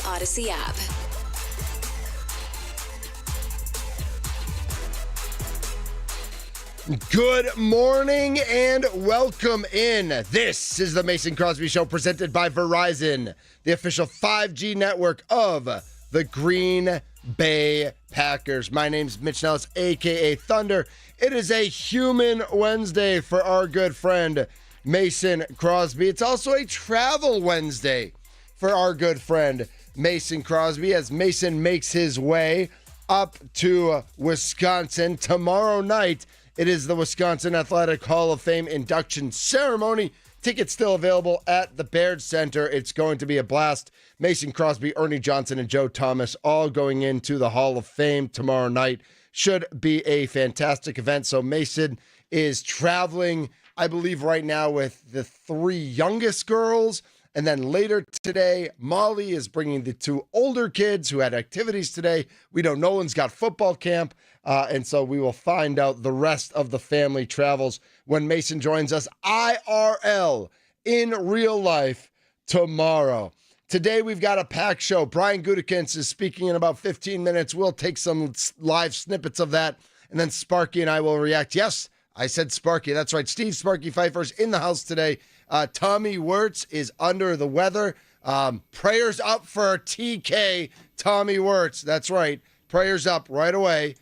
Odyssey app. Good morning and welcome in. This is the Mason Crosby Show presented by Verizon, the official 5G network of the Green Bay Packers. My name's Mitch Nelles, a.k.a. Thunder. It is a human Wednesday for our good friend Mason Crosby. It's also a travel Wednesday for our good friend Mason Crosby as Mason makes his way up to Wisconsin. Tomorrow night, it is the Wisconsin Athletic Hall of Fame induction ceremony. Tickets still available at the Baird Center. It's going to be a blast. Mason Crosby, Ernie Johnson, and Joe Thomas all going into the Hall of Fame tomorrow night. Should be a fantastic event. So Mason is traveling, I believe, right now with the three youngest girls. And then later today, Molly is bringing the two older kids who had activities today. We know Nolan's got football camp. And so we will find out the rest of the family travels when Mason joins us IRL in real life tomorrow. Today we've got a packed show. Brian Gutekunst is speaking in about 15 minutes. We'll take some live snippets of that. And then Sparky and I will react. Yes, I said Sparky. That's right. Steve Sparky Pfeiffer's in the house today. Tommy Wirtz is under the weather. Prayers up for TK Tommy Wirtz. That's right. Prayers up right away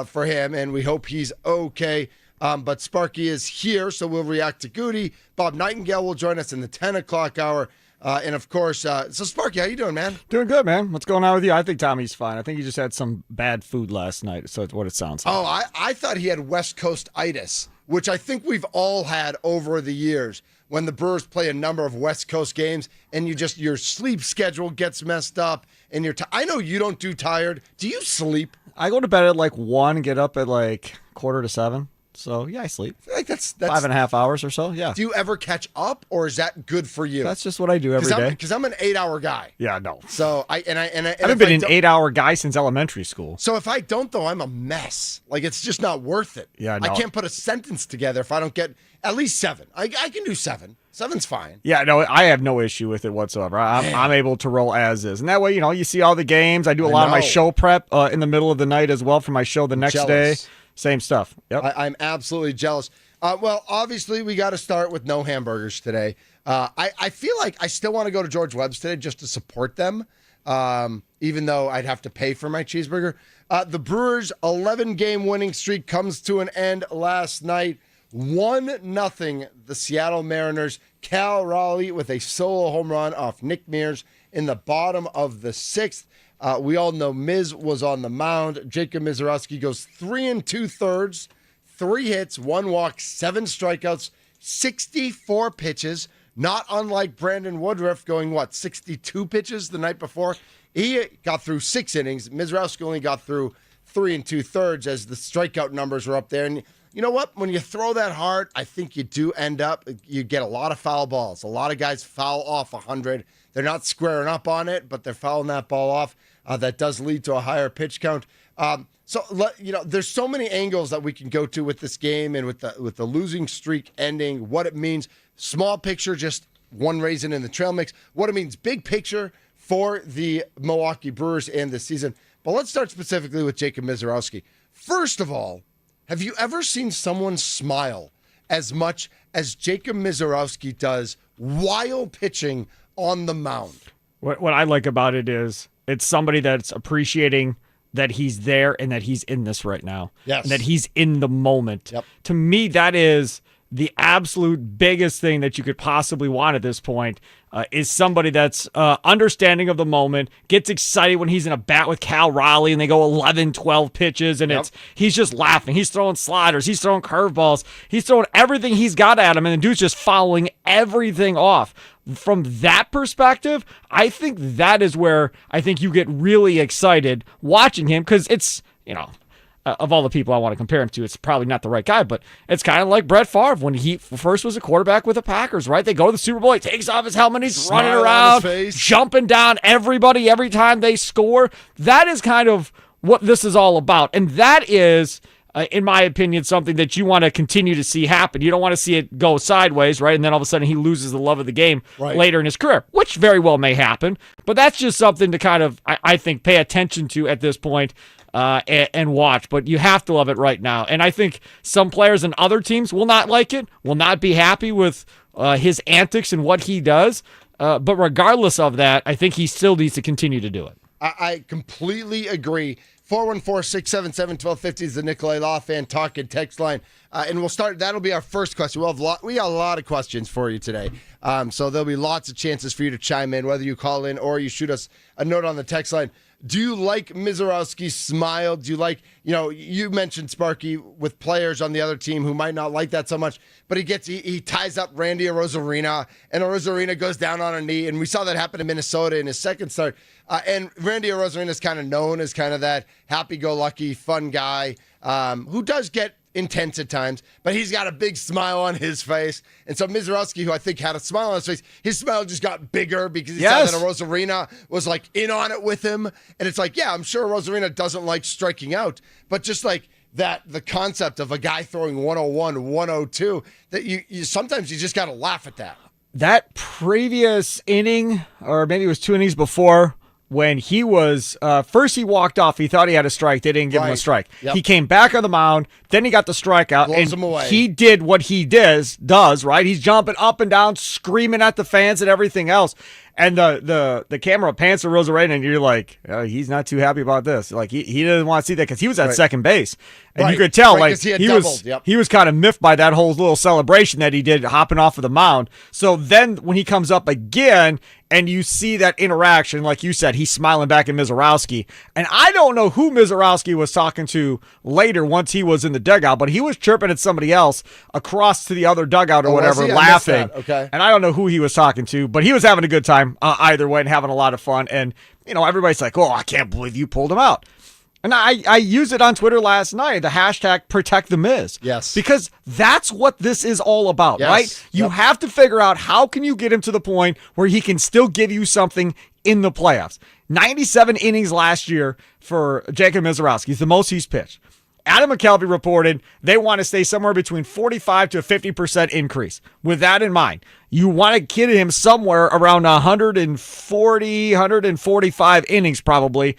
for him, and we hope he's okay. But Sparky is here, so we'll react to Goody. Bob Nightingale will join us in the 10 o'clock hour. And, of course, so Sparky, how you doing, man? Doing good, man. What's going on with you? I think Tommy's fine. I think he just had some bad food last night, so it's what it sounds like. Oh, I thought he had West Coast-itis, which I think we've all had over the years when the Brewers play a number of West Coast games and your sleep schedule gets messed up and I know you don't do tired. Do you sleep? I go to bed at like 1 and get up at like 6:45. So, yeah, I sleep. I feel like that's 5.5 hours or so, yeah. Do you ever catch up, or is that good for you? That's just what I do every day. Because I'm an 8-hour guy. Yeah, no. So I haven't been an 8-hour guy since elementary school. So if I don't, though, I'm a mess. Like, it's just not worth it. Yeah, no. I can't put a sentence together if I don't get at least 7. I can do 7. 7's fine. Yeah, no, I have no issue with it whatsoever. I'm able to roll as is. And that way, you see all the games. I do a lot of my show prep in the middle of the night as well for my show the next day. Same stuff. Yep. I'm absolutely jealous. Well, obviously, we got to start with no hamburgers today. I feel like I still want to go to George Webb's today just to support them, even though I'd have to pay for my cheeseburger. The Brewers' 11-game winning streak comes to an end last night. 1-0, the Seattle Mariners. Cal Raleigh with a solo home run off Nick Mears in the bottom of the 6th. We all know Miz was on the mound. Jacob Misiorowski goes 3 2/3, 3 hits, 1 walk, 7 strikeouts, 64 pitches. Not unlike Brandon Woodruff going, 62 pitches the night before? He got through 6 innings. Misiorowski only got through 3 2/3 as the strikeout numbers were up there. And you know what? When you throw that hard, I think you do you get a lot of foul balls. A lot of guys foul off 100. They're not squaring up on it, but they're fouling that ball off. That does lead to a higher pitch count. There's so many angles that we can go to with this game and with the losing streak ending, what it means. Small picture, just one raisin in the trail mix. What it means, big picture for the Milwaukee Brewers and this season. But let's start specifically with Jacob Misiorowski. First of all, have you ever seen someone smile as much as Jacob Misiorowski does while pitching on the mound? What I like about it is it's somebody that's appreciating that he's there and that he's in this right now. Yes. And that he's in the moment. Yep. To me, that is the absolute biggest thing that you could possibly want at this point, is somebody that's understanding of the moment, gets excited when he's in a bat with Cal Raleigh and they go 11, 12 pitches, and he's just laughing. He's throwing sliders. He's throwing curveballs. He's throwing everything he's got at him, and the dude's just following everything off. From that perspective, I think that is where I think you get really excited watching him, because it's, of all the people I want to compare him to, it's probably not the right guy, but it's kind of like Brett Favre when he first was a quarterback with the Packers, right? They go to the Super Bowl, he takes off his helmet, he's running around, jumping down everybody every time they score. That is kind of what this is all about. And that is in my opinion, something that you want to continue to see happen. You don't want to see it go sideways, right? And then all of a sudden he loses the love of the game later in his career, which very well may happen. But that's just something to kind of, I think, pay attention to at this point and watch. But you have to love it right now. And I think some players and other teams will not like it, will not be happy with his antics and what he does. But regardless of that, I think he still needs to continue to do it. I completely agree. 414-677-1250 is the Nicolay Law Fan Talk and Text line. And we'll start. That'll be our first question. We got a lot of questions for you today. So there'll be lots of chances for you to chime in, whether you call in or you shoot us a note on the text line. Do you like Mizorowski's smile? Do you like, you mentioned Sparky with players on the other team who might not like that so much, but he ties up Randy Arozarena, and Arozarena goes down on a knee, and we saw that happen in Minnesota in his second start. And Randy Arozarena is kind of known as kind of that happy-go-lucky, fun guy who does get intense at times, but he's got a big smile on his face. And so Mizorowski, who I think had a smile on his face, his smile just got bigger because he saw that Arozarena was like in on it with him. And it's like, yeah, I'm sure Arozarena doesn't like striking out, but just like that, the concept of a guy throwing 101, 102, that you sometimes you just got to laugh at that. That previous inning, or maybe it was 2 innings before, when he was, first he walked off, he thought he had a strike, they didn't give him a strike. Yep. He came back on the mound, then he got the strikeout, blows him away. He did what he does, right? He's jumping up and down, screaming at the fans and everything else. And the camera pans to Rosarena, and you're like, he's not too happy about this. Like he doesn't want to see that because he was at second base, and you could tell he was kind of miffed by that whole little celebration that he did hopping off of the mound. So then when he comes up again, and you see that interaction, like you said, he's smiling back at Mizorowski, and I don't know who Mizorowski was talking to later once he was in the dugout, but he was chirping at somebody else across to the other dugout or whatever, laughing. Okay, and I don't know who he was talking to, but he was having a good time. Either way and having a lot of fun. And, everybody's like, oh, I can't believe you pulled him out. And I used it on Twitter last night, the hashtag Protect the Miz. Yes. Because that's what this is all about, right? You have to figure out how can you get him to the point where he can still give you something in the playoffs. 97 innings last year for Jacob Mizorowski. It's the most he's pitched. Adam McKelvey reported they want to stay somewhere between 45 to a 50% increase. With that in mind, you want to kid him somewhere around 140, 145 innings probably,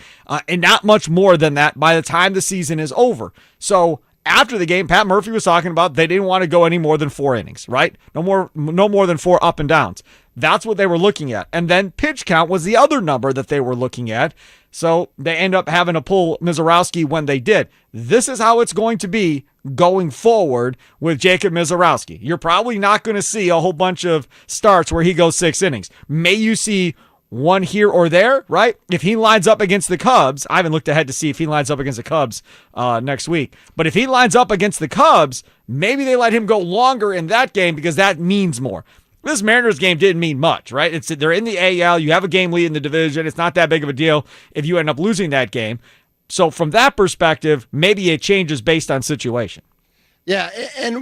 and not much more than that by the time the season is over. So after the game, Pat Murphy was talking about they didn't want to go any more than 4 innings, right? No more than 4 up and downs. That's what they were looking at. And then pitch count was the other number that they were looking at. So they end up having to pull Mizorowski when they did. This is how it's going to be going forward with Jacob Mizorowski. You're probably not going to see a whole bunch of starts where he goes 6 innings. May you see one here or there, right? If he lines up against the Cubs, I haven't looked ahead to see if he lines up against the Cubs next week. But if he lines up against the Cubs, maybe they let him go longer in that game because that means more. This Mariners game didn't mean much, right? They're in the AL. You have a game lead in the division. It's not that big of a deal if you end up losing that game. So from that perspective, maybe it changes based on situation. Yeah, and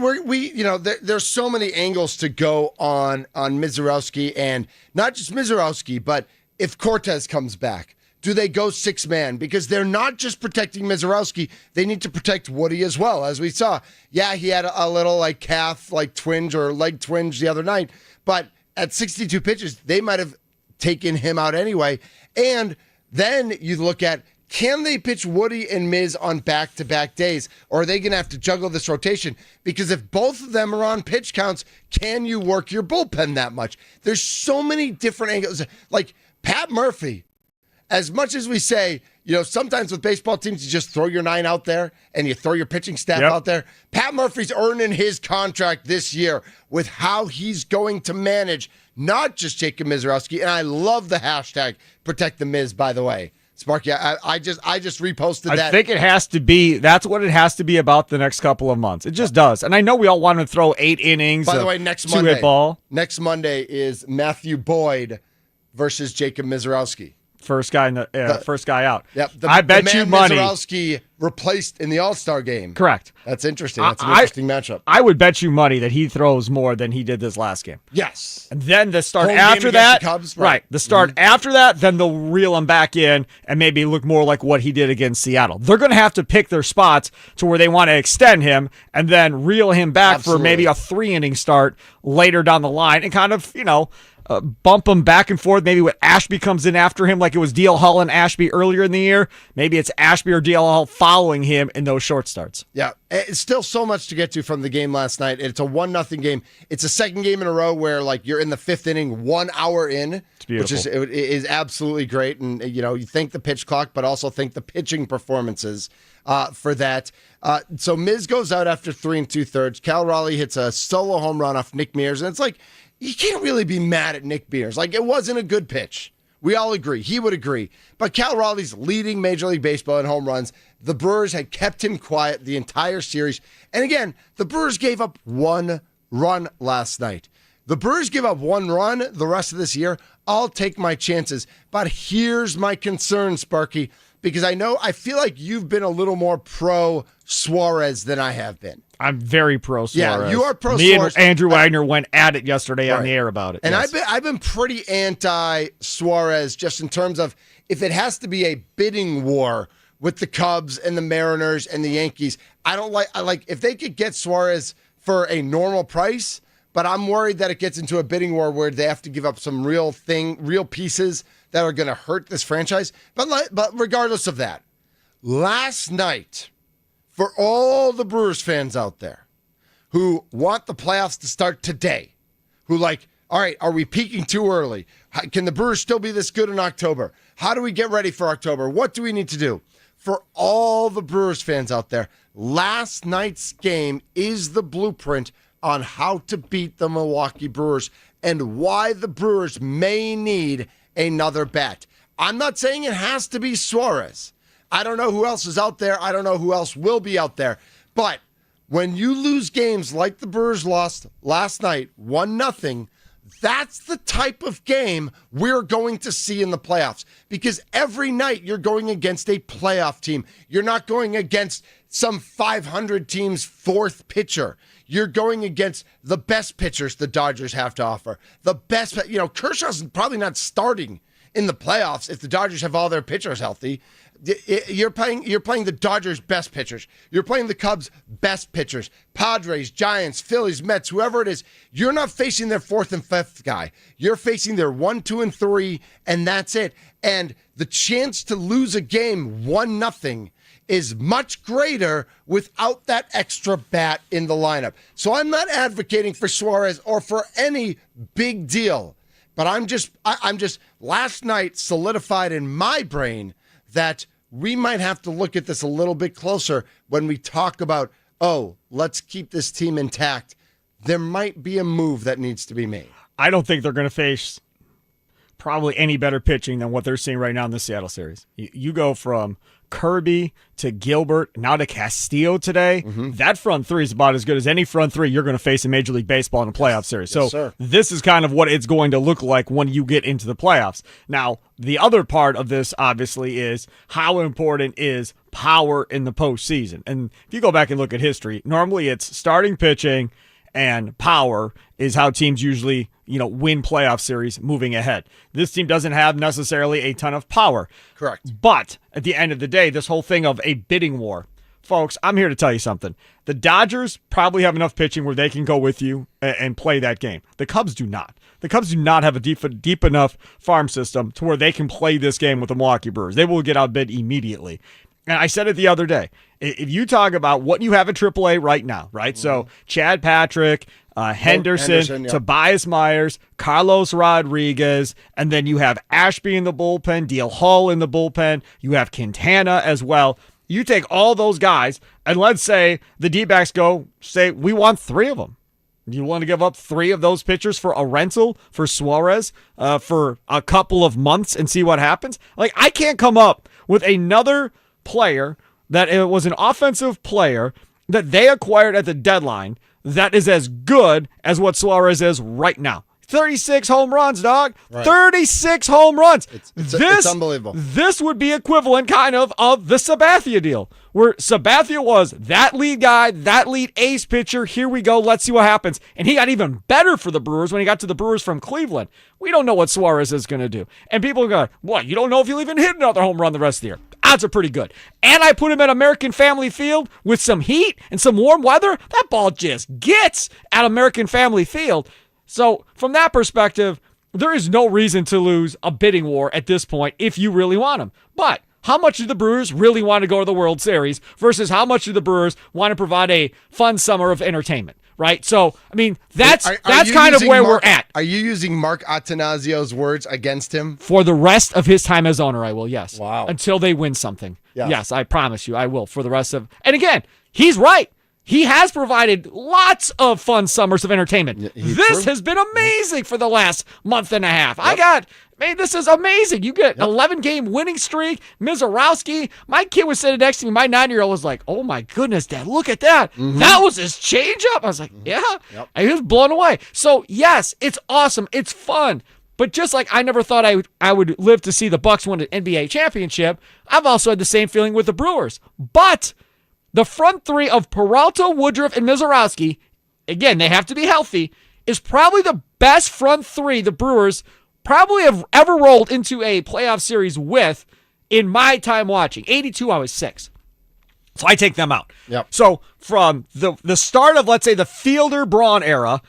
there's so many angles to go on Mizorowski, and not just Mizorowski, but if Cortez comes back, do they go 6-man? Because they're not just protecting Mizorowski, they need to protect Woody as well, as we saw. Yeah, he had a little calf twinge or leg twinge the other night, but at 62 pitches, they might have taken him out anyway. And then you look at, can they pitch Woody and Miz on back-to-back days, or are they going to have to juggle this rotation? Because if both of them are on pitch counts, can you work your bullpen that much? There's so many different angles. Like Pat Murphy, as much as we say, sometimes with baseball teams, you just throw your 9 out there and you throw your pitching staff out there. Pat Murphy's earning his contract this year with how he's going to manage not just Jacob Mizorowski. And I love the hashtag Protect the Miz, by the way. Sparky, I just reposted that. I think it has to be, that's what it has to be about the next couple of months. It just does. And I know we all want to throw 8 innings. By the way, next Monday is Matthew Boyd versus Jacob Mizorowski. First guy out. Yep. I bet you money. Mizorowski replaced in the All-Star game. Correct. That's interesting. That's an interesting matchup. I would bet you money that he throws more than he did this last game. Yes. And then the start Home after game that, against the Cubs, right? The start after that, then they'll reel him back in and maybe look more like what he did against Seattle. They're going to have to pick their spots to where they want to extend him and then reel him back for maybe a 3-inning start later down the line and kind of, bump him back and forth. Maybe when Ashby comes in after him, like it was DL Hall and Ashby earlier in the year. Maybe it's Ashby or DL Hall following him in those short starts. Yeah, it's still so much to get to from the game last night. It's a 1-0 game. It's a second game in a row where like you're in the 5th inning, 1 hour in, which is absolutely great. And you thank the pitch clock, but also thank the pitching performances for that. So Miz goes out after 3 2/3. Cal Raleigh hits a solo home run off Nick Mears, and it's like, you can't really be mad at Nick Mears. Like, it wasn't a good pitch. We all agree. He would agree. But Cal Raleigh's leading Major League Baseball in home runs. The Brewers had kept him quiet the entire series. And again, the Brewers gave up 1 run last night. The Brewers give up 1 run the rest of this year. I'll take my chances. But here's my concern, Sparky, because I feel like you've been a little more pro Suarez than I have been. I'm very pro Suarez. Yeah, you are pro Me Suarez. And Andrew Wagner went at it yesterday on the air about it. And yes. I've been pretty anti Suarez just in terms of if it has to be a bidding war with the Cubs and the Mariners and the Yankees. I like if they could get Suarez for a normal price, but I'm worried that it gets into a bidding war where they have to give up some real pieces that are going to hurt this franchise. But regardless of that, last night, for all the Brewers fans out there who want the playoffs to start today, who all right, are we peaking too early? Can the Brewers still be this good in October? How do we get ready for October? What do we need to do? For all the Brewers fans out there, last night's game is the blueprint on how to beat the Milwaukee Brewers and why the Brewers may need another bat. I'm not saying it has to be Suarez. I don't know who else is out there. I don't know who else will be out there. But when you lose games like the Brewers lost last night, 1-0, that's the type of game we're going to see in the playoffs. Because every night you're going against a playoff team. You're not going against some 500 team's 4th pitcher. You're going against the best pitchers the Dodgers have to offer. The best, Kershaw's probably not starting in the playoffs if the Dodgers have all their pitchers healthy. You're playing the Dodgers' best pitchers. You're playing the Cubs' best pitchers. Padres, Giants, Phillies, Mets, whoever it is. You're not facing their 4th and 5th guy. You're facing their 1, 2, and 3, and that's it. And the chance to lose a game 1-0 is much greater without that extra bat in the lineup. So I'm not advocating for Suarez or for any big deal, but I'm just last night solidified in my brain that we might have to look at this a little bit closer when we talk about, let's keep this team intact. There might be a move that needs to be made. I don't think they're going to face probably any better pitching than what they're seeing right now in the Seattle series. You go from Kirby to Gilbert, now to Castillo today. Mm-hmm. That front 3 is about as good as any front 3 you're going to face in Major League Baseball in a playoff series. Yes, so sir. This is kind of what it's going to look like when you get into the playoffs. Now, the other part of this, obviously, is how important is power in the postseason. And if you go back and look at history, normally it's starting pitching and power is how teams usually, win playoff series moving ahead. This team doesn't have necessarily a ton of power. Correct. But at the end of the day, this whole thing of a bidding war, folks, I'm here to tell you something. The Dodgers probably have enough pitching where they can go with you and play that game. The Cubs do not. The Cubs do not have a deep enough farm system to where they can play this game with the Milwaukee Brewers. They will get outbid immediately. And I said it the other day. If you talk about what you have at AAA right now, right? Mm-hmm. So Chad Patrick, Henderson, yeah. Tobias Myers, Carlos Rodriguez, and then you have Ashby in the bullpen, DL Hall in the bullpen. You have Quintana as well. You take all those guys, and let's say the D-backs say, we want 3 of them. Do you want to give up 3 of those pitchers for a rental for Suarez for a couple of months and see what happens? Like, I can't come up with another player that it was an offensive player that they acquired at the deadline that is as good as what Suarez is right now. 36 home runs, dog. Right. 36 home runs. It's unbelievable. This would be equivalent kind of the Sabathia deal, where Sabathia was that lead guy, that lead ace pitcher. Here we go. Let's see what happens. And he got even better for the Brewers when he got to the Brewers from Cleveland. We don't know what Suarez is going to do. And people go, what? You don't know if he'll even hit another home run the rest of the year. Odds are pretty good. And I put him at American Family Field with some heat and some warm weather. That ball just gets at American Family Field. So from that perspective, there is no reason to lose a bidding war at this point if you really want him. But how much do the Brewers really want to go to the World Series versus how much do the Brewers want to provide a fun summer of entertainment, right? So, I mean, that's kind of where we're at. Are you using Mark Attanasio's words against him? For the rest of his time as owner, I will, yes. Wow. Until they win something. Yes. Yes, I promise you, I will for the rest of... And again, he's right. He has provided lots of fun summers of entertainment. This has been amazing for the last month and a half. Yep. This is amazing. You get 11-game winning streak. Mizorowski. My kid was sitting next to me. My 9-year-old was like, oh my goodness, Dad, look at that. Mm-hmm. That was his changeup. I was like, yeah. Yep. And he was blown away. So yes, it's awesome. It's fun. But just like I never thought I would live to see the Bucks win an NBA championship, I've also had the same feeling with the Brewers. But the front three of Peralta, Woodruff, and Mizorowski, again, they have to be healthy, is probably the best front three the Brewers probably have ever rolled into a playoff series with in my time watching. 82, I was 6. So I take them out. Yep. So from the start of, let's say, the Fielder-Braun era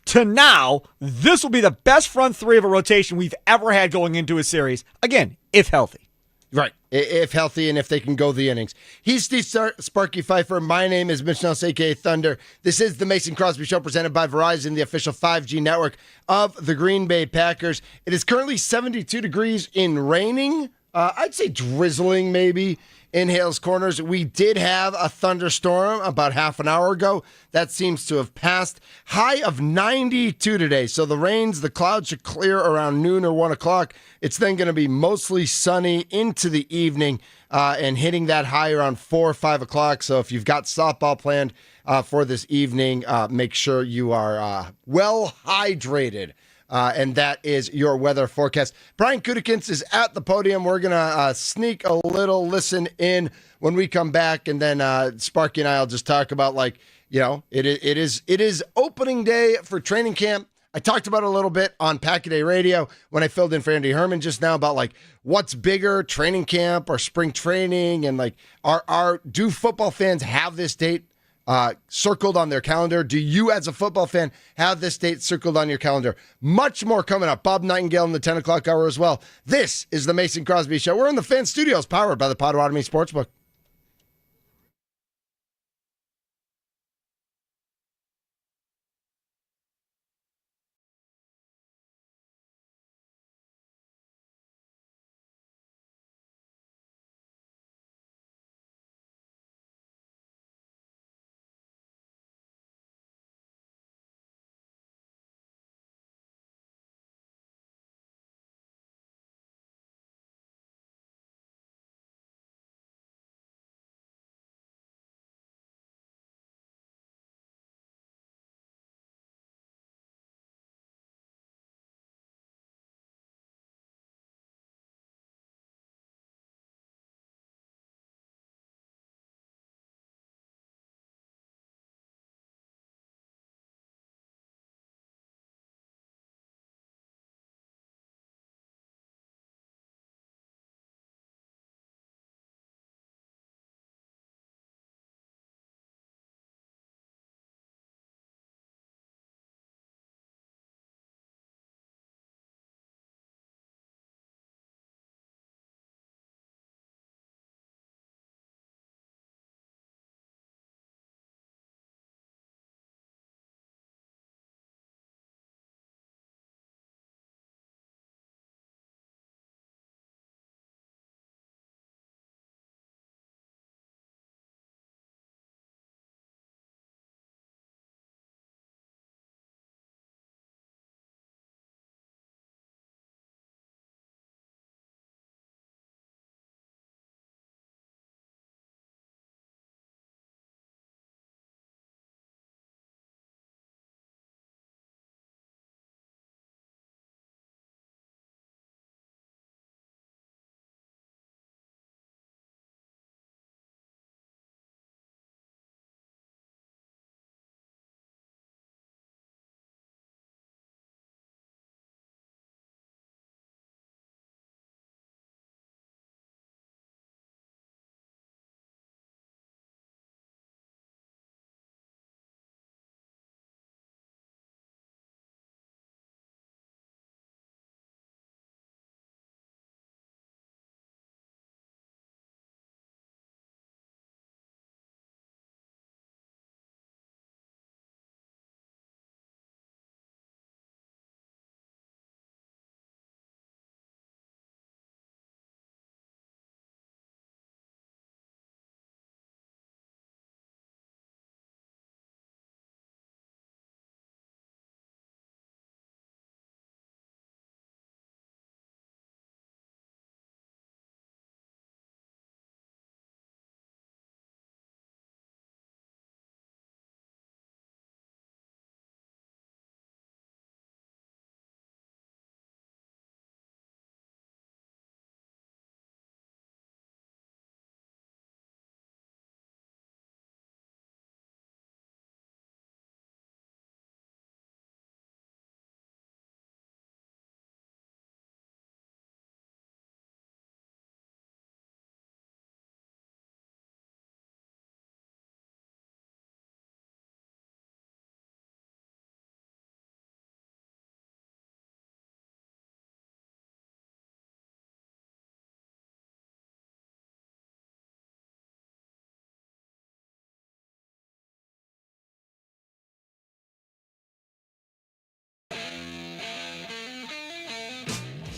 to now, this will be the best front three of a rotation we've ever had going into a series. Again, if healthy. Right. If healthy and if they can go the innings. He's Steve Sparky Pfeiffer. My name is Mitch Nelles, a.k.a. Thunder. This is the Mason Crosby Show presented by Verizon, the official 5G network of the Green Bay Packers. It is currently 72 degrees and raining. I'd say drizzling maybe in Hales Corners. We did have a thunderstorm about half an hour ago. That seems to have passed. High of 92 today. So the clouds should clear around noon or 1 o'clock. It's then going to be mostly sunny into the evening and hitting that high around 4 or 5 o'clock. So if you've got softball planned for this evening, make sure you are well hydrated. And that is your weather forecast. Brian Kudikins is at the podium. We're going to sneak a little listen in when we come back. And then Sparky and I will just talk about, it is opening day for training camp. I talked about it a little bit on Pack a Day Radio when I filled in for Andy Herman just now about what's bigger, training camp or spring training, and do football fans have this date circled on their calendar? Do you, as a football fan, have this date circled on your calendar? Much more coming up. Bob Nightingale in the 10 o'clock hour as well. This is the Mason Crosby Show. We're in the Fan Studios, powered by the Potawatomi Sportsbook.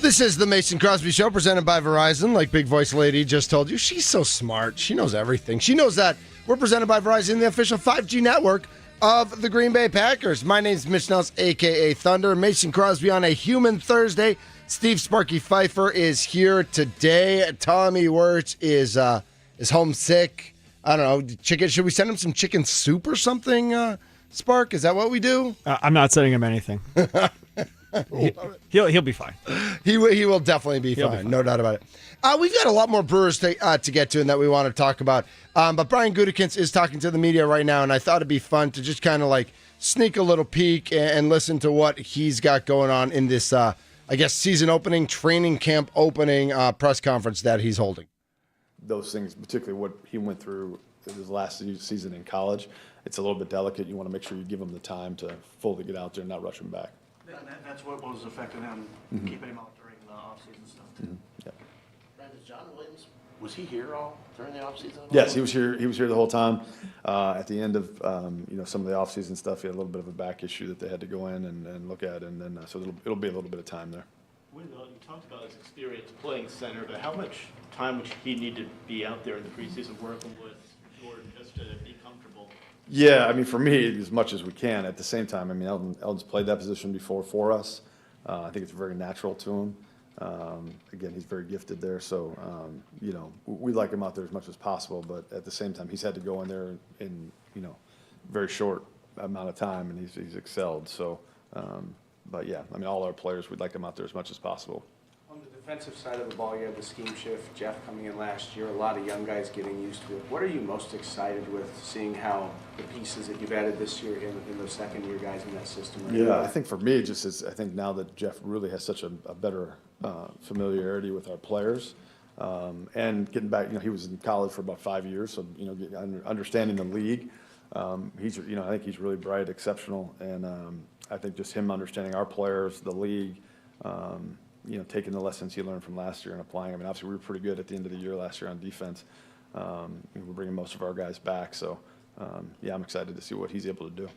This is the Mason Crosby Show presented by Verizon. Like Big Voice Lady just told you, she's so smart. She knows everything. She knows that we're presented by Verizon, the official 5G network of the Green Bay Packers. My name's Mitch Nelles, a.k.a. Thunder. Mason Crosby on a Human Thursday. Steve Sparky Pfeiffer is here today. Tommy Wirtz is homesick. I don't know. Chicken? Should we send him some chicken soup or something, Spark? Is that what we do? I'm not sending him anything. He'll be fine. He will definitely be fine. No doubt about it. We've got a lot more Brewers to get to and that we want to talk about. But Brian Gutekunst is talking to the media right now, and I thought it'd be fun to just kind of like sneak a little peek and listen to what he's got going on in this, I guess, season opening, training camp opening press conference that he's holding. Those things, particularly what he went through his last season in college, it's a little bit delicate. You want to make sure you give him the time to fully get out there and not rush him back. Yeah, that's what was affecting him, keeping him out during the offseason stuff. Yeah. Brandon, John Williams, was he here all during the offseason? Yes, he was here. He was here the whole time. At the end of some of the offseason stuff, he had a little bit of a back issue that they had to go in and look at, and then so it'll be a little bit of time there. You talked about his experience playing center, but how much time would he need to be out there in the preseason working with Jordan just to be comfortable? Yeah, I mean, for me, as much as we can. At the same time, I mean, Eldon's played that position before for us. I think it's very natural to him. Again, he's very gifted there, so we like him out there as much as possible. But at the same time, he's had to go in there in very short amount of time, and he's excelled. So, but yeah, I mean, all our players, we'd like them out there as much as possible. On the defensive side of the ball, you have the scheme shift. Jeff coming in last year, a lot of young guys getting used to it. What are you most excited with, seeing how the pieces that you've added this year in those second-year guys in that system? Yeah, I think for me, I think now that Jeff really has such a better familiarity with our players, and getting back, he was in college for about 5 years, so understanding the league, I think he's really bright, exceptional, and I think just him understanding our players, the league. Taking the lessons he learned from last year and applying them. I mean, obviously, we were pretty good at the end of the year last year on defense. We're bringing most of our guys back. So, I'm excited to see what he's able to do.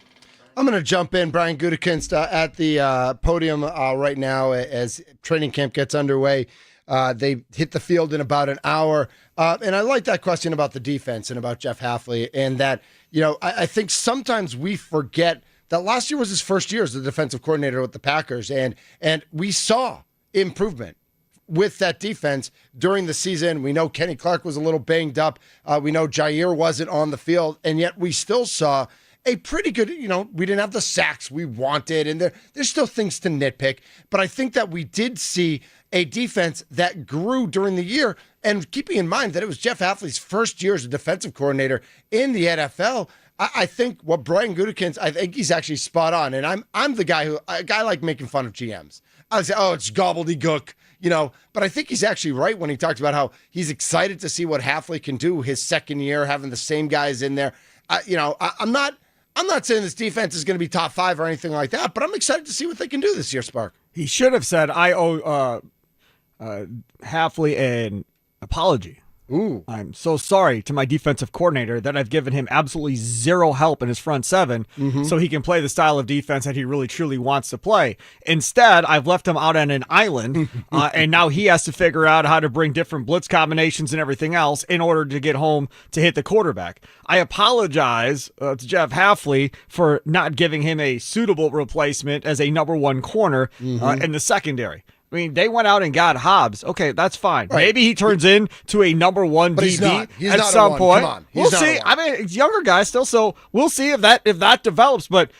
I'm going to jump in. Brian Gutekunst at the podium right now as training camp gets underway. They hit the field in about an hour. And I like that question about the defense and about Jeff Hafley. And that, I think sometimes we forget that last year was his first year as the defensive coordinator with the Packers. And we saw improvement with that defense during the season. We know Kenny Clark was a little banged up. We know Jair wasn't on the field, and yet we still saw a pretty good, we didn't have the sacks we wanted, and there's still things to nitpick, but I think that we did see a defense that grew during the year, and keeping in mind that it was Jeff Hafley's first year as a defensive coordinator in the NFL, I think what Brian Gutekunst, I think he's actually spot on, and I'm the guy I like making fun of GMs. I would say, it's gobbledygook, but I think he's actually right when he talks about how he's excited to see what Hafley can do his second year, having the same guys in there. I'm not saying this defense is going to be top 5 or anything like that, but I'm excited to see what they can do this year, Spark. He should have said, I owe Hafley an apology. Ooh. I'm so sorry to my defensive coordinator that I've given him absolutely zero help in his front seven so he can play the style of defense that he really truly wants to play. Instead, I've left him out on an island, and now he has to figure out how to bring different blitz combinations and everything else in order to get home to hit the quarterback. I apologize to Jeff Hafley for not giving him a suitable replacement as a number 1 corner in the secondary. I mean, they went out and got Hobbs. Okay, that's fine. Right. Maybe he turns into a number 1 but DB he's at not some point. Come on. We'll see. I mean, it's younger guy still, so we'll see if that develops. But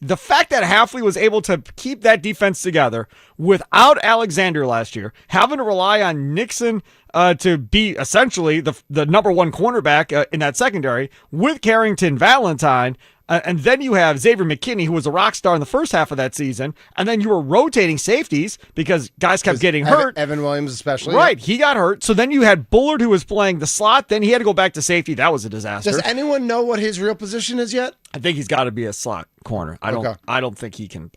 the fact that Hafley was able to keep that defense together without Alexander last year, having to rely on Nixon to be essentially the number 1 cornerback in that secondary with Carrington Valentine. And then you have Xavier McKinney, who was a rock star in the first half of that season. And then you were rotating safeties because guys kept getting hurt. Evan Williams especially. Right. He got hurt. So then you had Bullard, who was playing the slot. Then he had to go back to safety. That was a disaster. Does anyone know what his real position is yet? I think he's got to be a slot corner. I don't think he can.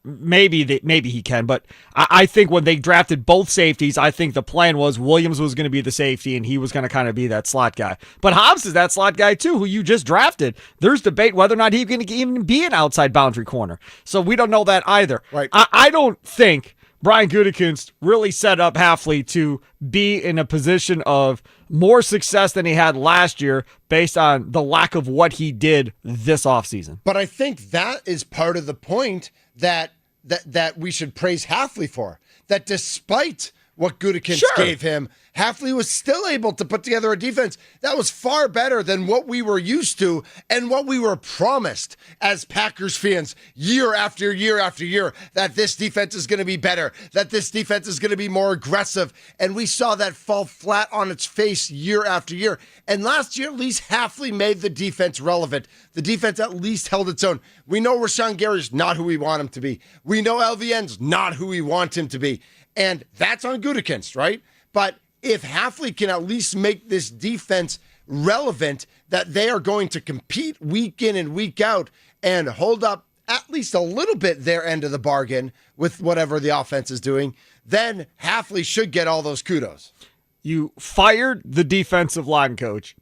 Maybe he can, but I think when they drafted both safeties, I think the plan was Williams was going to be the safety and he was going to kind of be that slot guy. But Hobbs is that slot guy too, who you just drafted. There's debate whether or not he can even be an outside boundary corner. So we don't know that either. Right. I don't think Brian Gutekunst really set up Hafley to be in a position of more success than he had last year based on the lack of what he did this offseason. But I think that is part of the point that we should praise Hafley for. That despite what Gutekunst gave him, Hafley was still able to put together a defense that was far better than what we were used to and what we were promised as Packers fans year after year after year, that this defense is going to be better, that this defense is going to be more aggressive. And we saw that fall flat on its face year after year. And last year, at least Hafley made the defense relevant. The defense at least held its own. We know Rashawn Gary's not who we want him to be. We know LVN's not who we want him to be. And that's on Gutekunst, right? But if Hafley can at least make this defense relevant, that they are going to compete week in and week out and hold up at least a little bit their end of the bargain with whatever the offense is doing, then Hafley should get all those kudos. You fired the defensive line coach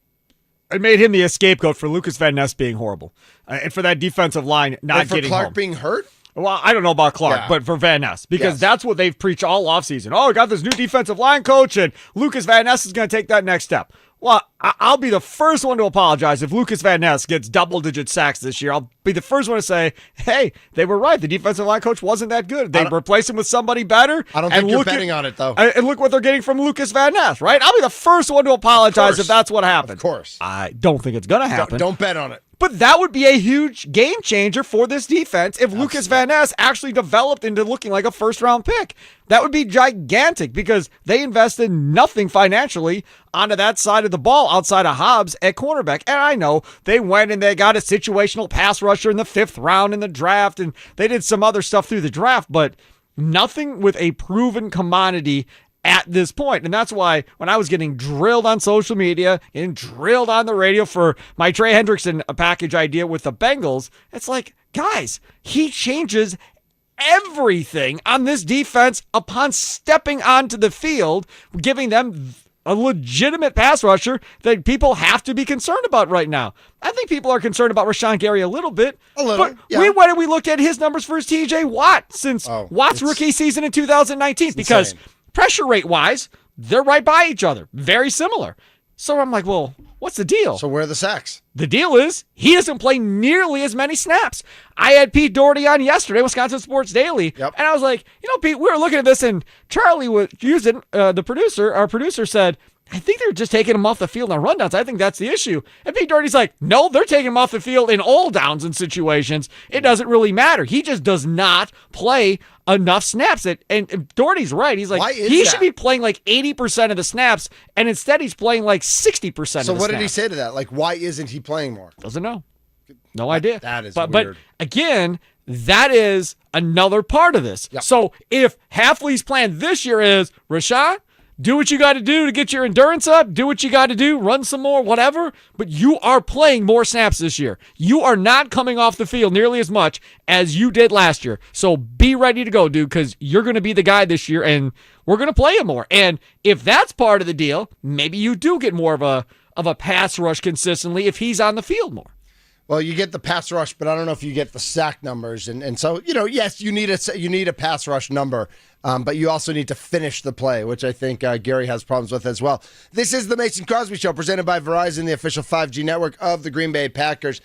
and made him the scapegoat for Lucas Van Ness being horrible and for that defensive line not and for getting Clark home. being hurt? Well, I don't know about Clark, but for Van Ness, because that's what they've preached all offseason. Oh, we got this new defensive line coach, and Lucas Van Ness is going to take that next step. Well, I'll be the first one to apologize if Lucas Van Ness gets double-digit sacks this year. I'll be the first one to say, hey, they were right. The defensive line coach wasn't that good. They replaced him with somebody better. I don't think you're betting on it, though. And look what they're getting from Lucas Van Ness, right? I'll be the first one to apologize if that's what happened. Of course. I don't think it's going to happen. Don't bet on it. But that would be a huge game changer for this defense if Lucas Van Ness actually developed into looking like a first-round pick. That would be gigantic because they invested nothing financially onto that side of the ball outside of Hobbs at cornerback. And I know they went and they got a situational pass rusher in the 5th round in the draft, and they did some other stuff through the draft, but nothing with a proven commodity at this point. And that's why when I was getting drilled on social media and drilled on the radio for my Trey Hendrickson package idea with the Bengals, it's like, guys, he changes everything on this defense upon stepping onto the field, giving them a legitimate pass rusher that people have to be concerned about right now. I think people are concerned about Rashawn Gary a little bit. But why did we look at his numbers for his TJ Watt since Watt's rookie season in 2019? Because insane. Pressure rate-wise, they're right by each other. Very similar. So I'm like, well, what's the deal? So where are the sacks? The deal is he doesn't play nearly as many snaps. I had Pete Doherty on yesterday, Wisconsin Sports Daily, and I was like, Pete, we were looking at this, and Charlie was using our producer said, I think they're just taking him off the field on rundowns. I think that's the issue. And Pete Doherty's like, no, they're taking him off the field in all downs and situations. It doesn't really matter. He just does not play enough snaps. And Doherty's right. He's like, he should be playing like 80% of the snaps, and instead he's playing like 60% of the snaps. So what did he say to that? Like, why isn't he playing more? Doesn't know. No idea. That is weird. But again, that is another part of this. Yep. So if Hafley's plan this year is, Rashawn, do what you got to do to get your endurance up. Do what you got to do. Run some more, whatever. But you are playing more snaps this year. You are not coming off the field nearly as much as you did last year. So be ready to go, dude, because you're going to be the guy this year, and we're going to play him more. And if that's part of the deal, maybe you do get more of a pass rush consistently if he's on the field more. Well, you get the pass rush, but I don't know if you get the sack numbers. And so, yes, you need a pass rush number, but you also need to finish the play, which I think Gary has problems with as well. This is the Mason Crosby Show, presented by Verizon, the official 5G network of the Green Bay Packers.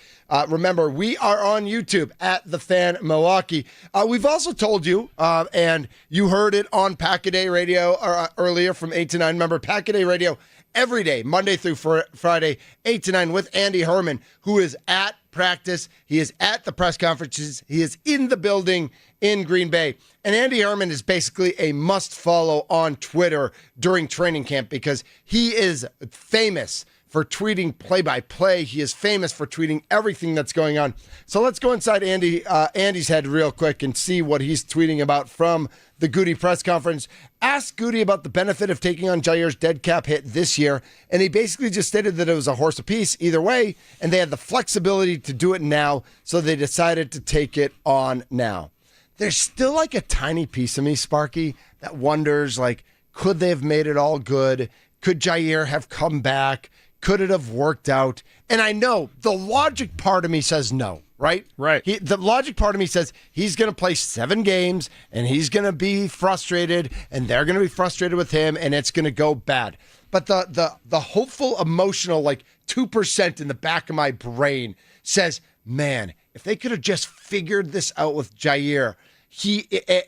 Remember, we are on YouTube at The Fan Milwaukee. We've also told you, and you heard it on Pack-A-Day Radio earlier from 8 to 9. Remember, Pack-A-Day Radio every day, Monday through Friday, 8 to 9, with Andy Herman, who is at practice. He is at the press conferences. He is in the building in Green Bay. And Andy Herman is basically a must-follow on Twitter during training camp because he is famous for tweeting play-by-play. He is famous for tweeting everything that's going on. So let's go inside Andy's head real quick and see what he's tweeting about from the Goody press conference. Asked Goody about the benefit of taking on Jair's dead cap hit this year, and he basically just stated that it was a horse apiece either way, and they had the flexibility to do it now, so they decided to take it on now. There's still like a tiny piece of me, Sparky, that wonders, like, could they have made it all good? Could Jair have come back? Could it have worked out? And I know the logic part of me says no, right? Right. The logic part of me says he's going to play 7 games and he's going to be frustrated and they're going to be frustrated with him and it's going to go bad. But the hopeful, emotional, like 2% in the back of my brain says, man, if they could have just figured this out with Jair,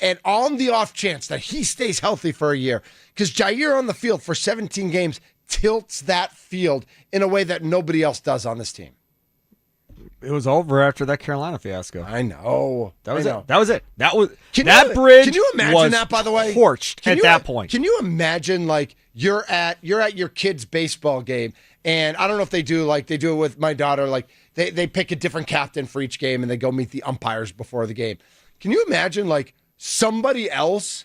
and on the off chance that he stays healthy for a year, because Jair on the field for 17 games tilts that field in a way that nobody else does on this team. It was over after that Carolina fiasco. I know. That was I know. it. That was it. Can that bridge. Can you imagine was that? By the way, torched at that point. Can you imagine like you're at your kid's baseball game, and I don't know if they do it with my daughter. Like they pick a different captain for each game, and they go meet the umpires before the game. Can you imagine like somebody else,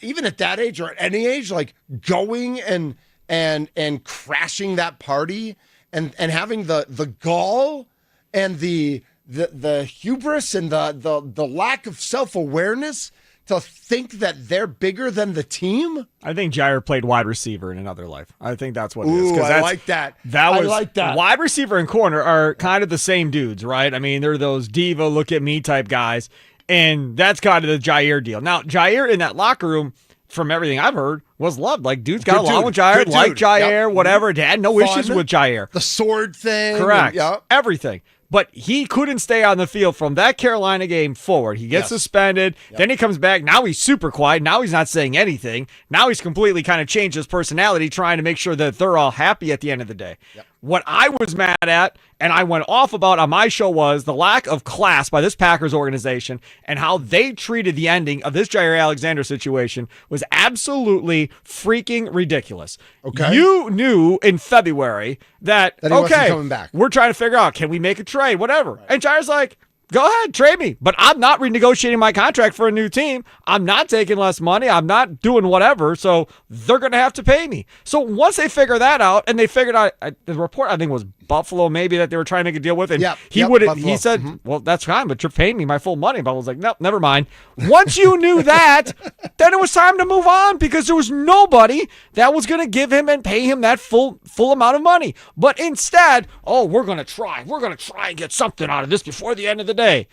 even at that age or at any age, like going and crashing that party and having the gall and the hubris and the lack of self-awareness to think that they're bigger than the team? I think Jair played wide receiver in another life. I think that's what it is. Ooh, I like that. I like that. Wide receiver and corner are kind of the same dudes, right? I mean, they're those diva, look at me type guys. And that's kind of the Jair deal. Now, Jair in that locker room, from everything I've heard, was loved. Like, dudes got along with Jair, liked Jair, whatever. Had no issues with Jair. The sword thing. Correct. Everything. But he couldn't stay on the field from that Carolina game forward. He gets suspended. Then he comes back. Now he's super quiet. Now he's not saying anything. Now he's completely kind of changed his personality, trying to make sure that they're all happy at the end of the day. What I was mad at, and I went off about on my show, was the lack of class by this Packers organization and how they treated the ending of this Jair Alexander situation was absolutely freaking ridiculous. Okay. You knew in February that he wasn't coming back. We're trying to figure out, can we make a trade, whatever. Right. And Jair's like, go ahead, trade me. But I'm not renegotiating my contract for a new team. I'm not taking less money. I'm not doing whatever. So they're going to have to pay me. So once they figure that out, and they figured out, the report I think was Buffalo maybe that they were trying to make a deal with, and he said, well, that's fine, but you're paying me my full money. Buffalo's like, nope, never mind. Once you knew that, then it was time to move on because there was nobody that was going to give him and pay him that full amount of money. But instead, we're going to try and get something out of this before the end of the day.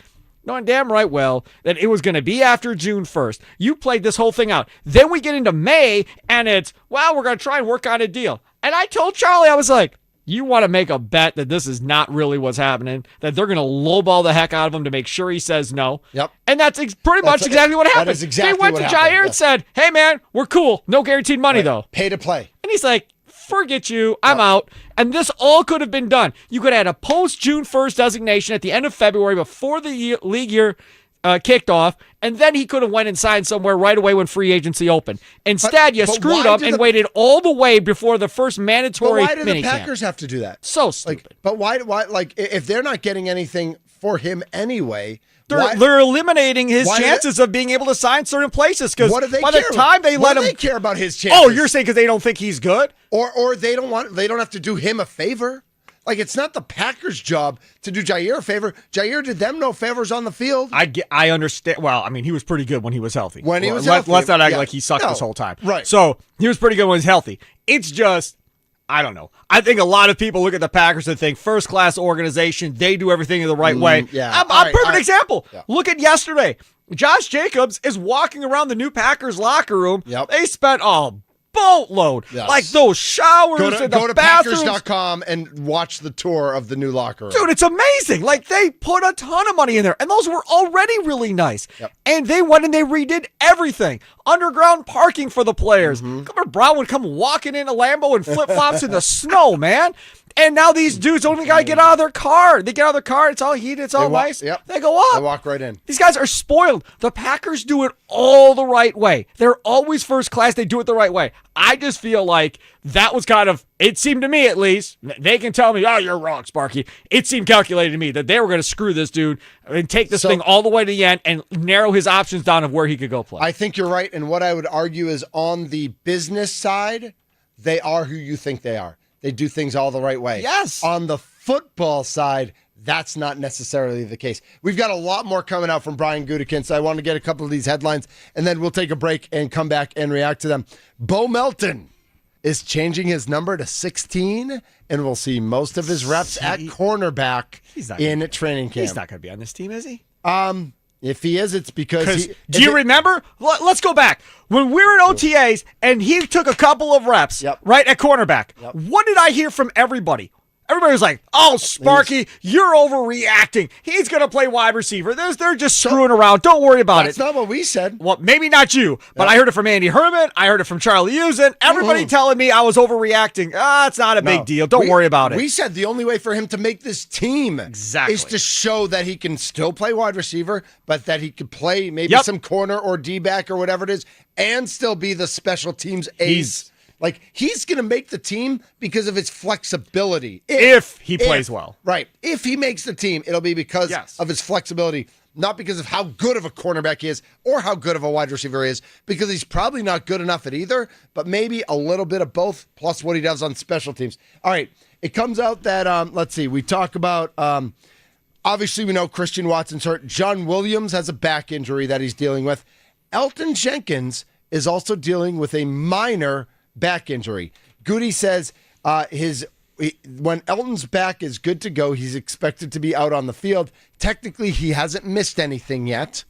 Knowing damn right well that it was going to be after June 1st. You played this whole thing out. Then we get into May, and it's, we're going to try and work on a deal. And I told Charlie, I was like, you want to make a bet that this is not really what's happening, that they're going to lowball the heck out of him to make sure he says no. Yep. And that's pretty much exactly what happened. That is exactly they went to Jair and said, hey, man, we're cool. No guaranteed money, though. Pay to play. And he's like, forget you. I'm out. And this all could have been done. You could have had a post-June 1st designation at the end of February before the league year kicked off, and then he could have went and signed somewhere right away when free agency opened. Instead, you screwed up and waited all the way before the first mandatory minicamp. But why do the Packers have to do that? So stupid. But why, like, if they're not getting anything for him anyway, they're eliminating his chances of being able to sign certain places because by the time they let him, they care about his chances. Oh, you're saying because they don't think he's good, or they don't have to do him a favor. Like, it's not the Packers' job to do Jair a favor. Jair did them no favors on the field. I understand. Well, I mean, he was pretty good when he was healthy. Let's not act like he sucked this whole time. Right. So he was pretty good when he was healthy. It's just, I don't know. I think a lot of people look at the Packers and think first-class organization, they do everything in the right way. Yeah. A perfect example. Yeah. Look at yesterday. Josh Jacobs is walking around the new Packers locker room. Yep. They spent boatload. Yes. Like those showers and the go to bathrooms. Packers.com and watch the tour of the new locker room. Dude, it's amazing. Like, they put a ton of money in there, and those were already really nice. Yep. And they went and they redid everything. Underground parking for the players. Governor Brown would come walking in a Lambo and flip-flops in the snow, man. And now these dudes don't even got to get out of their car. They get out of their car, it's all heated, it's all nice. Yep. They go up. They walk right in. These guys are spoiled. The Packers do it all the right way. They're always first class. They do it the right way. I just feel like that was kind of, it seemed to me at least, they can tell me, oh, you're wrong, Sparky. It seemed calculated to me that they were going to screw this dude and take this thing all the way to the end and narrow his options down of where he could go play. I think you're right. And what I would argue is on the business side, they are who you think they are. They do things all the right way. Yes. On the football side, that's not necessarily the case. We've got a lot more coming out from Brian Gutekunst. I want to get a couple of these headlines, and then we'll take a break and come back and react to them. Bo Melton is changing his number to 16, and we'll see most of his reps at cornerback in training camp. He's not going to be on this team, is he? If he is, it's because do you remember? Let's go back. When we were in OTAs and he took a couple of reps, right, at cornerback, what did I hear from everybody? Everybody was like, oh, Sparky, you're overreacting. He's going to play wide receiver. They're just screwing around. Don't worry about it. That's not what we said. Well, maybe not you, but I heard it from Andy Herman. I heard it from Charlie Usen. Everybody telling me I was overreacting. It's not a big deal. Don't worry about it. We said the only way for him to make this team is to show that he can still play wide receiver, but that he could play maybe some corner or D-back or whatever it is, and still be the special teams ace. Like, he's going to make the team because of his flexibility. If he plays well. Right. If he makes the team, it'll be because of his flexibility, not because of how good of a cornerback he is or how good of a wide receiver he is, because he's probably not good enough at either, but maybe a little bit of both, plus what he does on special teams. All right. It comes out that, let's see, we talk about, obviously we know Christian Watson's hurt. John Williams has a back injury that he's dealing with. Elton Jenkins is also dealing with a minor back injury. Goody says when Elton's back is good to go, he's expected to be out on the field. Technically, he hasn't missed anything yet,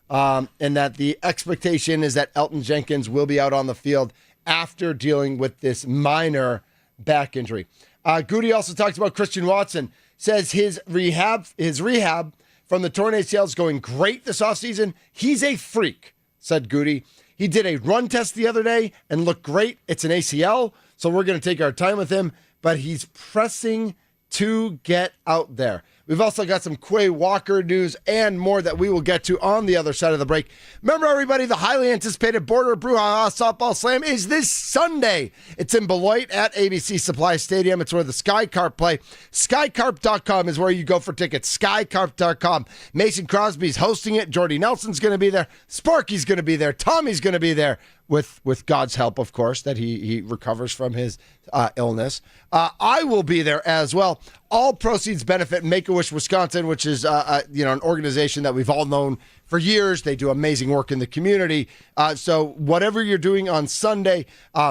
and that the expectation is that Elton Jenkins will be out on the field after dealing with this minor back injury. Goody also talks about Christian Watson, says his rehab from the torn ACL is going great this offseason. He's a freak, said Goody. He did a run test the other day and looked great. It's an ACL, so we're going to take our time with him, but he's pressing to get out there. We've also got some Quay Walker news and more that we will get to on the other side of the break. Remember, everybody, the highly anticipated Border Brouhaha Softball Slam is this Sunday. It's in Beloit at ABC Supply Stadium. It's where the Sky Carp play. SkyCarp.com is where you go for tickets. SkyCarp.com. Mason Crosby's hosting it. Jordy Nelson's going to be there. Sparky's going to be there. Tommy's going to be there. With God's help, of course, that he recovers from his illness. I will be there as well. All proceeds benefit Make-A-Wish Wisconsin, which is an organization that we've all known for years. They do amazing work in the community. So whatever you're doing on Sunday,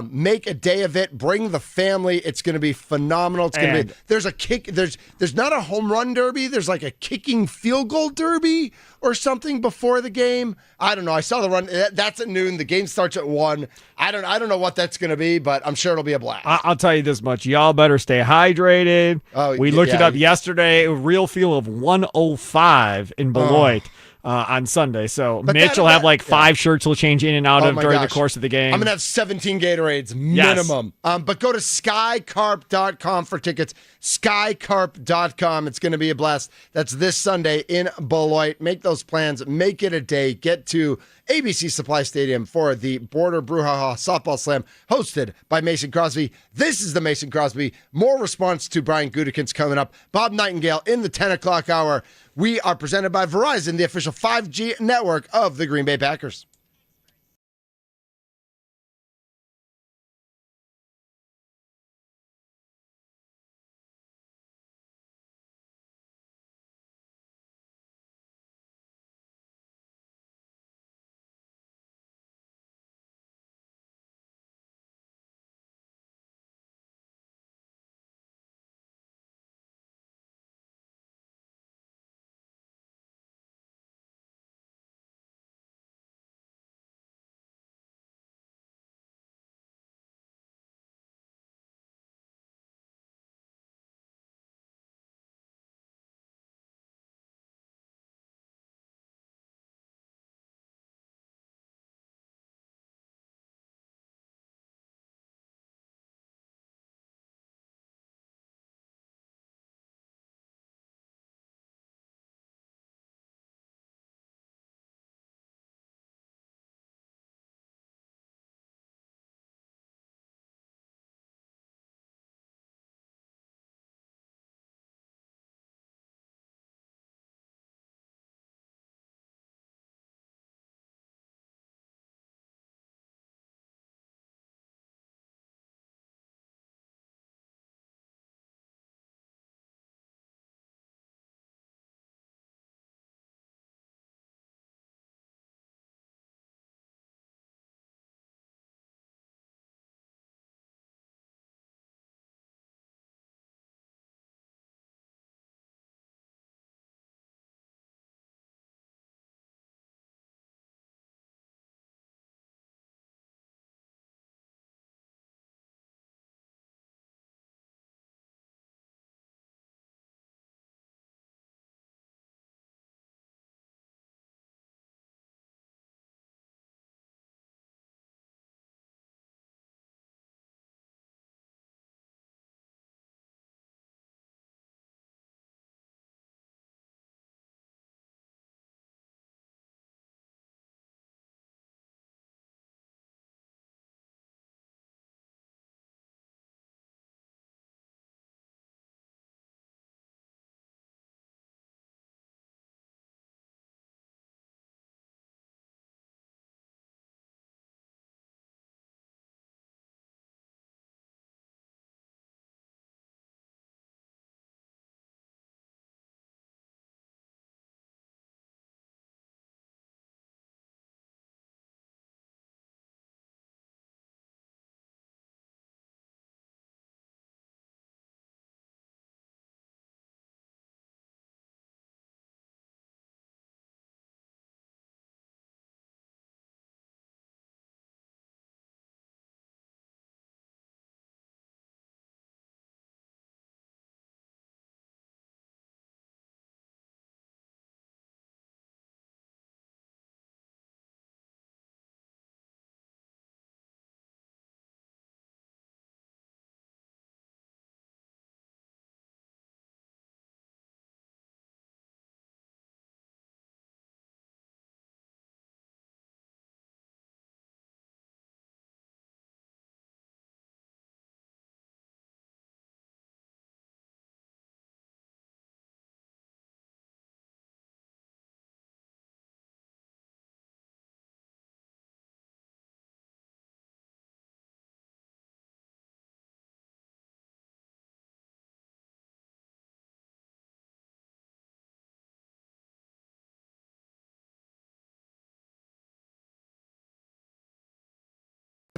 make a day of it. Bring the family. It's going to be phenomenal. It's going to be. There's a kick. There's not a home run derby. There's like a kicking field goal derby or something before the game. I don't know. I saw the run. That's at noon. The game starts at 1. I don't know what that's going to be, but I'm sure it'll be a blast. I'll tell you this much. Y'all better stay hydrated. We looked it up yesterday. A real feel of 105 in Beloit. On Sunday. So Mitch will have like 5 shirts he'll change in and out of during the course of the game. I'm going to have 17 Gatorades minimum. Yes. But go to skycarp.com for tickets. Skycarp.com. It's going to be a blast. That's this Sunday in Beloit. Make those plans. Make it a day. Get to ABC Supply Stadium for the Border Brouhaha Softball Slam hosted by Mason Crosby. This is the Mason Crosby. More response to Brian Gutekunst coming up. Bob Nightingale in the 10 o'clock hour. We are presented by Verizon, the official 5G network of the Green Bay Packers.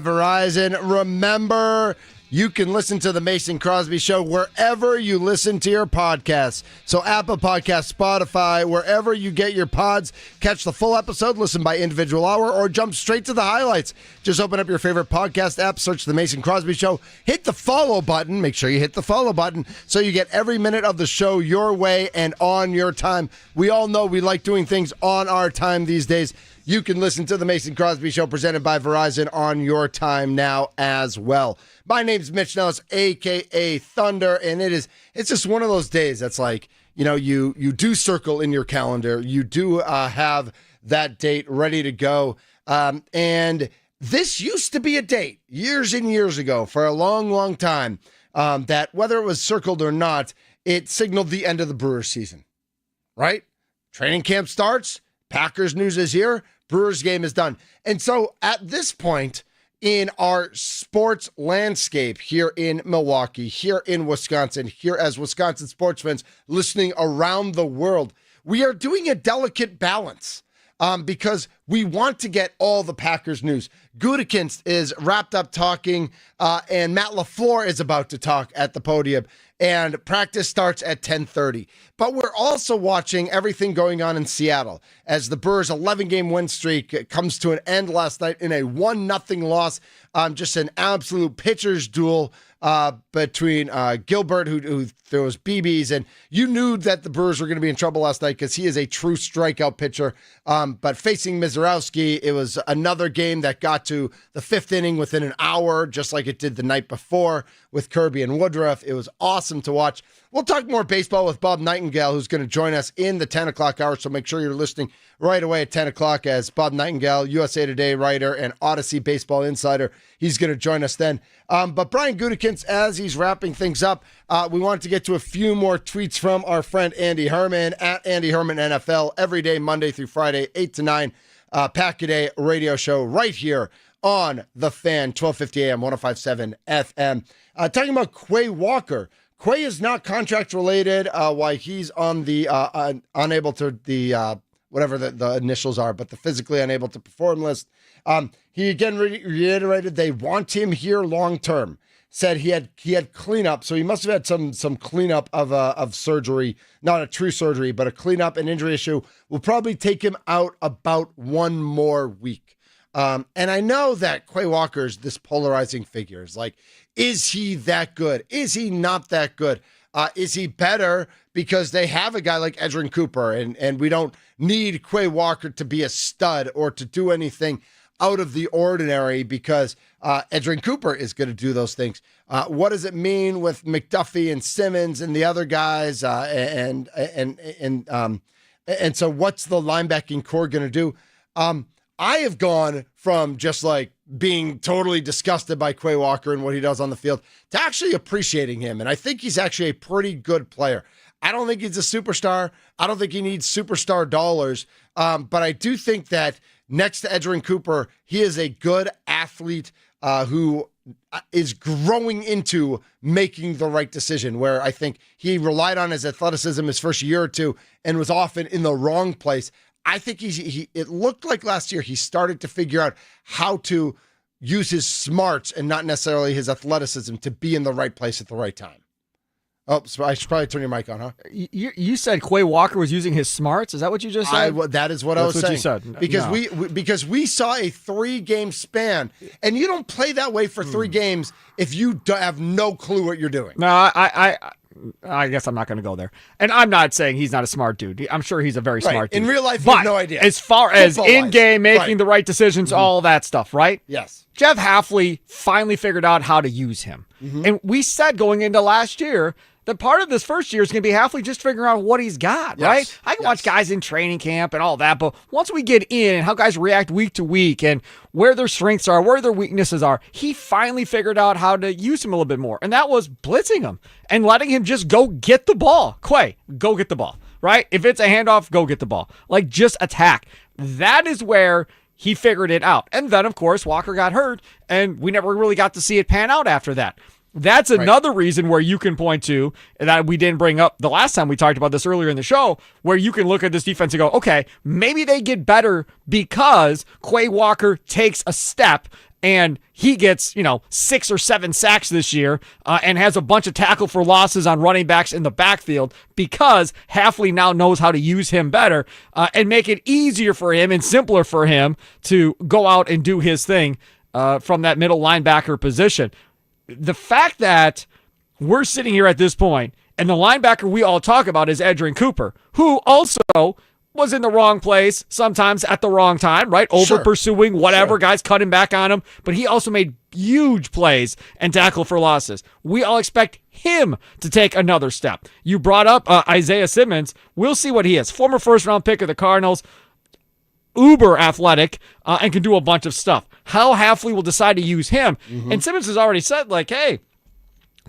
Verizon. Remember, you can listen to the Mason Crosby Show wherever you listen to your podcasts. So Apple Podcasts, Spotify, wherever you get your pods. Catch the full episode, listen by individual hour, or jump straight to the highlights. Just open up your favorite podcast app, search the Mason Crosby Show, hit the follow button. Make sure you hit the follow button so you get every minute of the show your way and on your time. We all know we like doing things on our time these days. You can listen to the Mason Crosby Show presented by Verizon on your time now as well. My name's Mitch Nelles, a.k.a. Thunder, and it's just one of those days that's like, you do circle in your calendar. You do have that date ready to go. And this used to be a date years and years ago for a long, long time that whether it was circled or not, it signaled the end of the Brewers season, right? Training camp starts. Packers news is here. Brewers game is done. And so at this point in our sports landscape here in Milwaukee, here in Wisconsin, here as Wisconsin sports fans listening around the world, we are doing a delicate balance because we want to get all the Packers news. Gutekunst is wrapped up talking, and Matt LaFleur is about to talk at the podium, and practice starts at 10:30. But we're also watching everything going on in Seattle as the Brewers' 11-game win streak comes to an end last night in a 1-0 loss. Just an absolute pitcher's duel between Gilbert, who throws BBs, and you knew that the Brewers were going to be in trouble last night because he is a true strikeout pitcher. But facing Mizorowski, it was another game that got to the 5th inning within an hour, just like it did the night before with Kirby and Woodruff. It was awesome to watch. We'll talk more baseball with Bob Nightingale, who's going to join us in the 10 o'clock hour, so make sure you're listening right away at 10 o'clock as Bob Nightingale, USA Today writer and Odyssey baseball insider. He's going to join us then. But Brian Gutekunst, as he's wrapping things up, we wanted to get to a few more tweets from our friend Andy Herman at Andy Herman NFL every day, Monday through Friday, 8 to 9, Pack-A-Day radio show right here on The Fan, 1250 AM, 105.7 FM. Talking about Quay Walker. Quay is not contract related, why he's on the unable to the whatever the initials are, but the physically unable to perform list. He again reiterated they want him here long term. Said he had cleanup, so he must have had some cleanup of surgery, not a true surgery, but a cleanup, an injury issue. Will probably take him out about one more week. And I know that Quay Walker's this polarizing figure. Is like, is he that good? Is he not that good? Is he better because they have a guy like Edgerrin Cooper and we don't need Quay Walker to be a stud or to do anything out of the ordinary because Edgerrin Cooper is going to do those things. What does it mean with McDuffie and Simmons and the other guys? And so what's the linebacking core going to do? I have gone from just like being totally disgusted by Quay Walker and what he does on the field to actually appreciating him. And I think he's actually a pretty good player. I don't think he's a superstar. I don't think he needs superstar dollars. But I do think that next to Edgerrin Cooper, he is a good athlete who is growing into making the right decision, where I think he relied on his athleticism his first year or two and was often in the wrong place. I think it looked like last year he started to figure out how to use his smarts and not necessarily his athleticism to be in the right place at the right time. Oh, so I should probably turn your mic on, huh? You said Quay Walker was using his smarts? Is that what you just said? That is what I was saying. That's what you said. Because because we saw a 3-game span, and you don't play that way for 3 games if you have no clue what you're doing. No, I guess I'm not going to go there. And I'm not saying he's not a smart dude. I'm sure he's a very smart dude. In real life, you have no idea. As far as Football-wise. in-game, making the right decisions, all that stuff, right? Yes. Jeff Hafley finally figured out how to use him. And we said going into last year that part of this first year is going to be Hafley just figuring out what he's got, right? I can watch guys in training camp and all that, but once we get in and how guys react week to week and where their strengths are, where their weaknesses are, he finally figured out how to use him a little bit more. And that was blitzing him and letting him just go get the ball. Quay, go get the ball, right? If it's a handoff, go get the ball. Like, just attack. That is where he figured it out. And then, of course, Walker got hurt, and we never really got to see it pan out after that. That's another reason where you can point to, that we didn't bring up the last time we talked about this earlier in the show, where you can look at this defense and go, okay, maybe they get better because Quay Walker takes a step and he gets, 6 or 7 sacks this year and has a bunch of tackle for losses on running backs in the backfield because Hafley now knows how to use him better and make it easier for him and simpler for him to go out and do his thing from that middle linebacker position. The fact that we're sitting here at this point and the linebacker we all talk about is Edgerrin Cooper, who also was in the wrong place sometimes at the wrong time, right? Over pursuing whatever, guys cutting back on him. But he also made huge plays and tackle for losses. We all expect him to take another step. You brought up Isaiah Simmons. We'll see what he is. Former first-round pick of the Cardinals, uber athletic, and can do a bunch of stuff. How Hafley will decide to use him. And Simmons has already said, hey,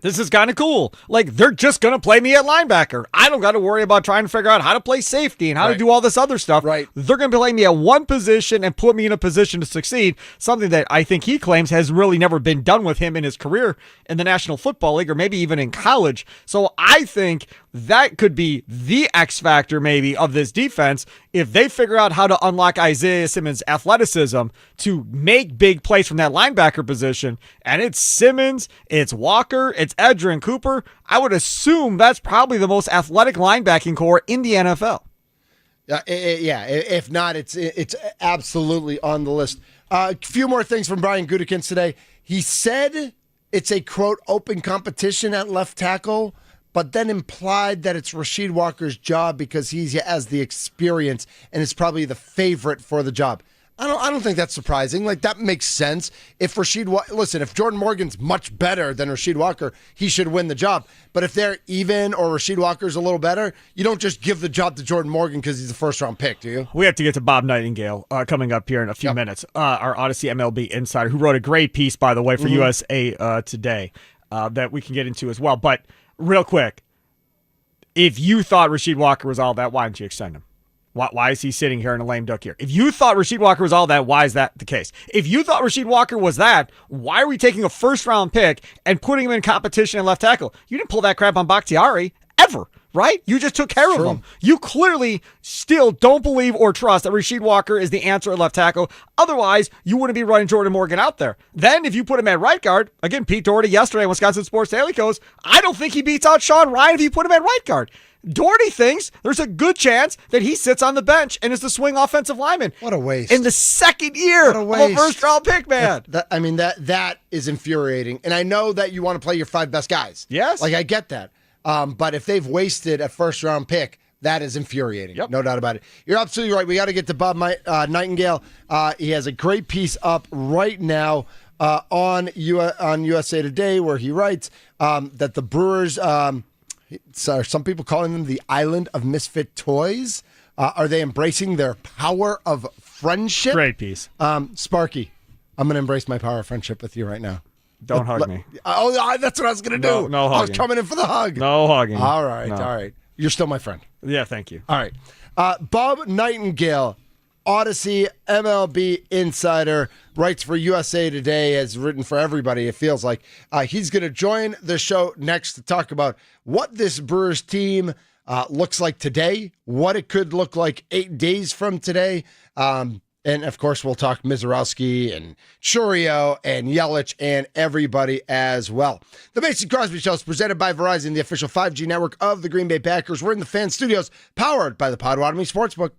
this is kind of cool. They're just going to play me at linebacker. I don't got to worry about trying to figure out how to play safety and how to do all this other stuff. Right. They're going to play me at one position and put me in a position to succeed, something that I think he claims has really never been done with him in his career in the National Football League or maybe even in college. So I think that could be the X factor maybe of this defense if they figure out how to unlock Isaiah Simmons' athleticism to make big plays from that linebacker position. And it's Simmons, it's Walker, it's Edgerrin Cooper. I would assume that's probably the most athletic linebacking core in the NFL. Yeah, if not, it's absolutely on the list. A few more things from Brian Gutekunst today. He said it's a, quote, open competition at left tackle, but then implied that it's Rasheed Walker's job because he has the experience and is probably the favorite for the job. I don't think that's surprising. That makes sense. If if Jordan Morgan's much better than Rasheed Walker, he should win the job. But if they're even or Rasheed Walker's a little better, you don't just give the job to Jordan Morgan because he's a first-round pick, do you? We have to get to Bob Nightingale coming up here in a few minutes, our Odyssey MLB insider, who wrote a great piece, by the way, for USA Today that we can get into as well. But real quick, if you thought Rasheed Walker was all that, why didn't you extend him? Why is he sitting here in a lame duck year? If you thought Rasheed Walker was all that, why is that the case? If you thought Rasheed Walker was that, why are we taking a first-round pick and putting him in competition at left tackle? You didn't pull that crap on Bakhtiari, ever, right? You just took care of him. You clearly still don't believe or trust that Rasheed Walker is the answer at left tackle. Otherwise, you wouldn't be running Jordan Morgan out there. Then, if you put him at right guard, again, Pete Doherty yesterday on Wisconsin Sports Daily goes, I don't think he beats out Sean Ryan if you put him at right guard. Doherty thinks there's a good chance that he sits on the bench and is the swing offensive lineman. What a waste. In the second year of a first-round pick, man. That is infuriating. And I know that you want to play your 5 best guys. Yes. I get that. But if they've wasted a first-round pick, that is infuriating. Yep. No doubt about it. You're absolutely right. We got to get to Bob Nightingale. He has a great piece up right now on USA Today where he writes that the Brewers... So some people calling them the island of misfit toys. Are they embracing their power of friendship? Great piece. Sparky, I'm going to embrace my power of friendship with you right now. Don't hug me. Oh, that's what I was going to do. No I was hugging. coming in for the hug. No hugging. All right, No. all right. You're still my friend. Yeah, thank you. All right. Bob Nightingale, Odyssey MLB insider, writes for USA Today, has written for everybody, it feels like. He's going to join the show next to talk about what this Brewers team looks like today, what it could look like 8 days from today. And, of course, we'll talk Mizorowski and Churio and Yelich and everybody as well. The Mason Crosby Show is presented by Verizon, the official 5G network of the Green Bay Packers. We're in the Fan Studios, powered by the Potawatomi Sportsbook.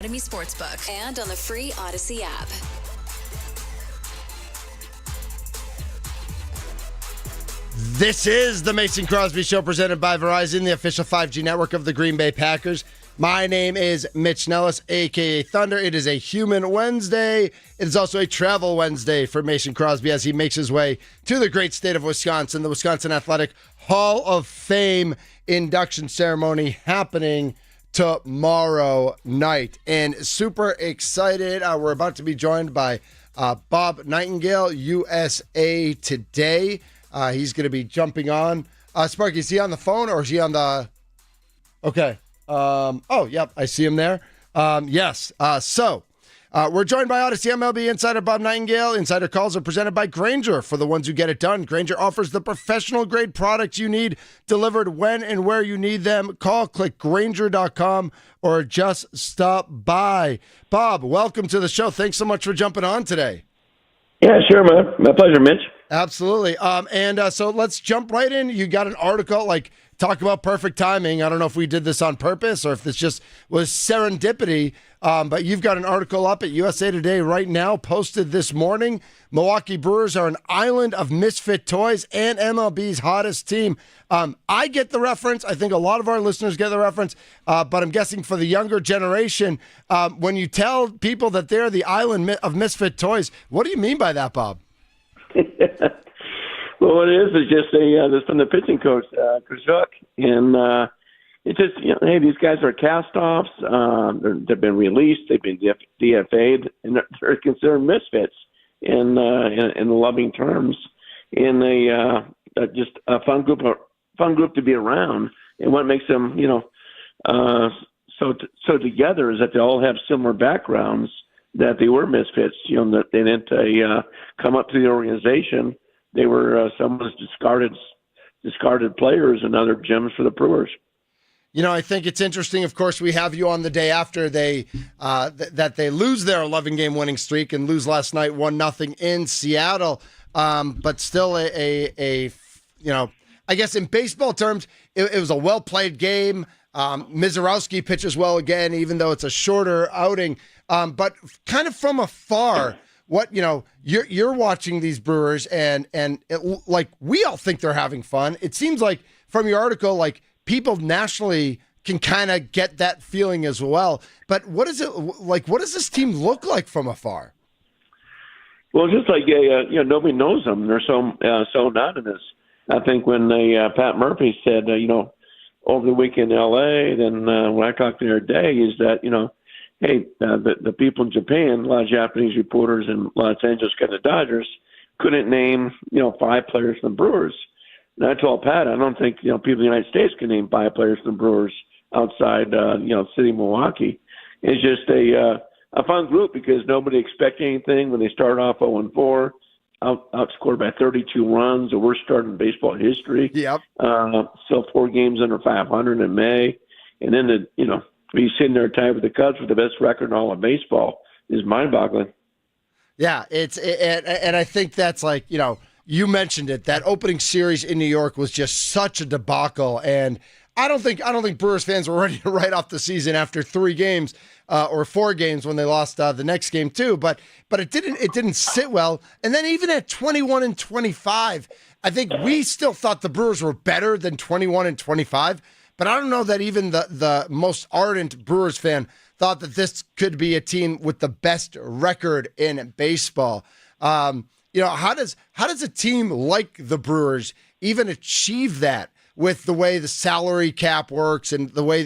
Academy Sportsbook and on the free Odyssey app. This is the Mason Crosby Show presented by Verizon, the official 5G network of the Green Bay Packers. My name is Mitch Nelles, a.k.a. Thunder. It is a Human Wednesday. It is also a Travel Wednesday for Mason Crosby as he makes his way to the great state of Wisconsin. The Wisconsin Athletic Hall of Fame induction ceremony happening tomorrow night. And super excited. We're about to be joined by Bob Nightingale, USA Today. He's going to be jumping on. Sparky, is he on the phone or is he on the... Okay. Yep, I see him there. Yes. So we're joined by Odyssey MLB insider Bob Nightingale. Insider calls are presented by Grainger for the ones who get it done. Grainger offers the professional-grade products you need delivered when and where you need them. Call, click Grainger.com, or just stop by. Bob, welcome to the show. Thanks so much for jumping on today. Yeah, sure, man. My pleasure, Mitch. Absolutely. So let's jump right in. You got an article, talk about perfect timing. I don't know if we did this on purpose or if this just was serendipity, but you've got an article up at USA Today right now, posted this morning. Milwaukee Brewers are an island of misfit toys and MLB's hottest team. I get the reference. I think a lot of our listeners get the reference, but I'm guessing for the younger generation, when you tell people that they're the island of misfit toys, what do you mean by that, Bob? Well, what it is just this from the pitching coach, Krzyzuk, and it's just, hey, these guys are cast-offs. They've been released. They've been DFA'd, and they're considered misfits in the loving terms. And they just a fun group to be around. And what makes them, so together is that they all have similar backgrounds. That they were misfits, that they didn't come up to the organization. They were someone's discarded players and other gems for the Brewers. I think it's interesting. Of course, we have you on the day after they that they lose their 11-game winning streak and lose last night 1-0 in Seattle. But still, I guess in baseball terms, it was a well-played game. Mizorowski pitches well again, even though it's a shorter outing. But kind of from afar, what you're watching these Brewers, and we all think they're having fun. It seems like from your article, people nationally can kind of get that feeling as well. But what is it like? What does this team look like from afar? Well, just nobody knows them. They're so anonymous. I think when Pat Murphy said, over the week in L.A., then when I talked the other day, is that hey, the people in Japan, a lot of Japanese reporters in Los Angeles got the Dodgers, couldn't name, 5 players from the Brewers. And I told Pat, I don't think, people in the United States can name 5 players from the Brewers outside, city of Milwaukee. It's just a fun group because nobody expected anything when they start off 0-4, outscored by 32 runs, the worst start in baseball history. Yep. Still 4 games under 500 in May. And then, be sitting there tied with the Cubs with the best record in all of baseball is mind-boggling. Yeah, and I think that's you mentioned it. That opening series in New York was just such a debacle, and I don't think Brewers fans were ready to write off the season after 3 games or 4 games when they lost the next game too. But it didn't sit well. And then even at 21-25, I think we still thought the Brewers were better than 21-25. But I don't know that even the most ardent Brewers fan thought that this could be a team with the best record in baseball. How does a team like the Brewers even achieve that with the way the salary cap works and the way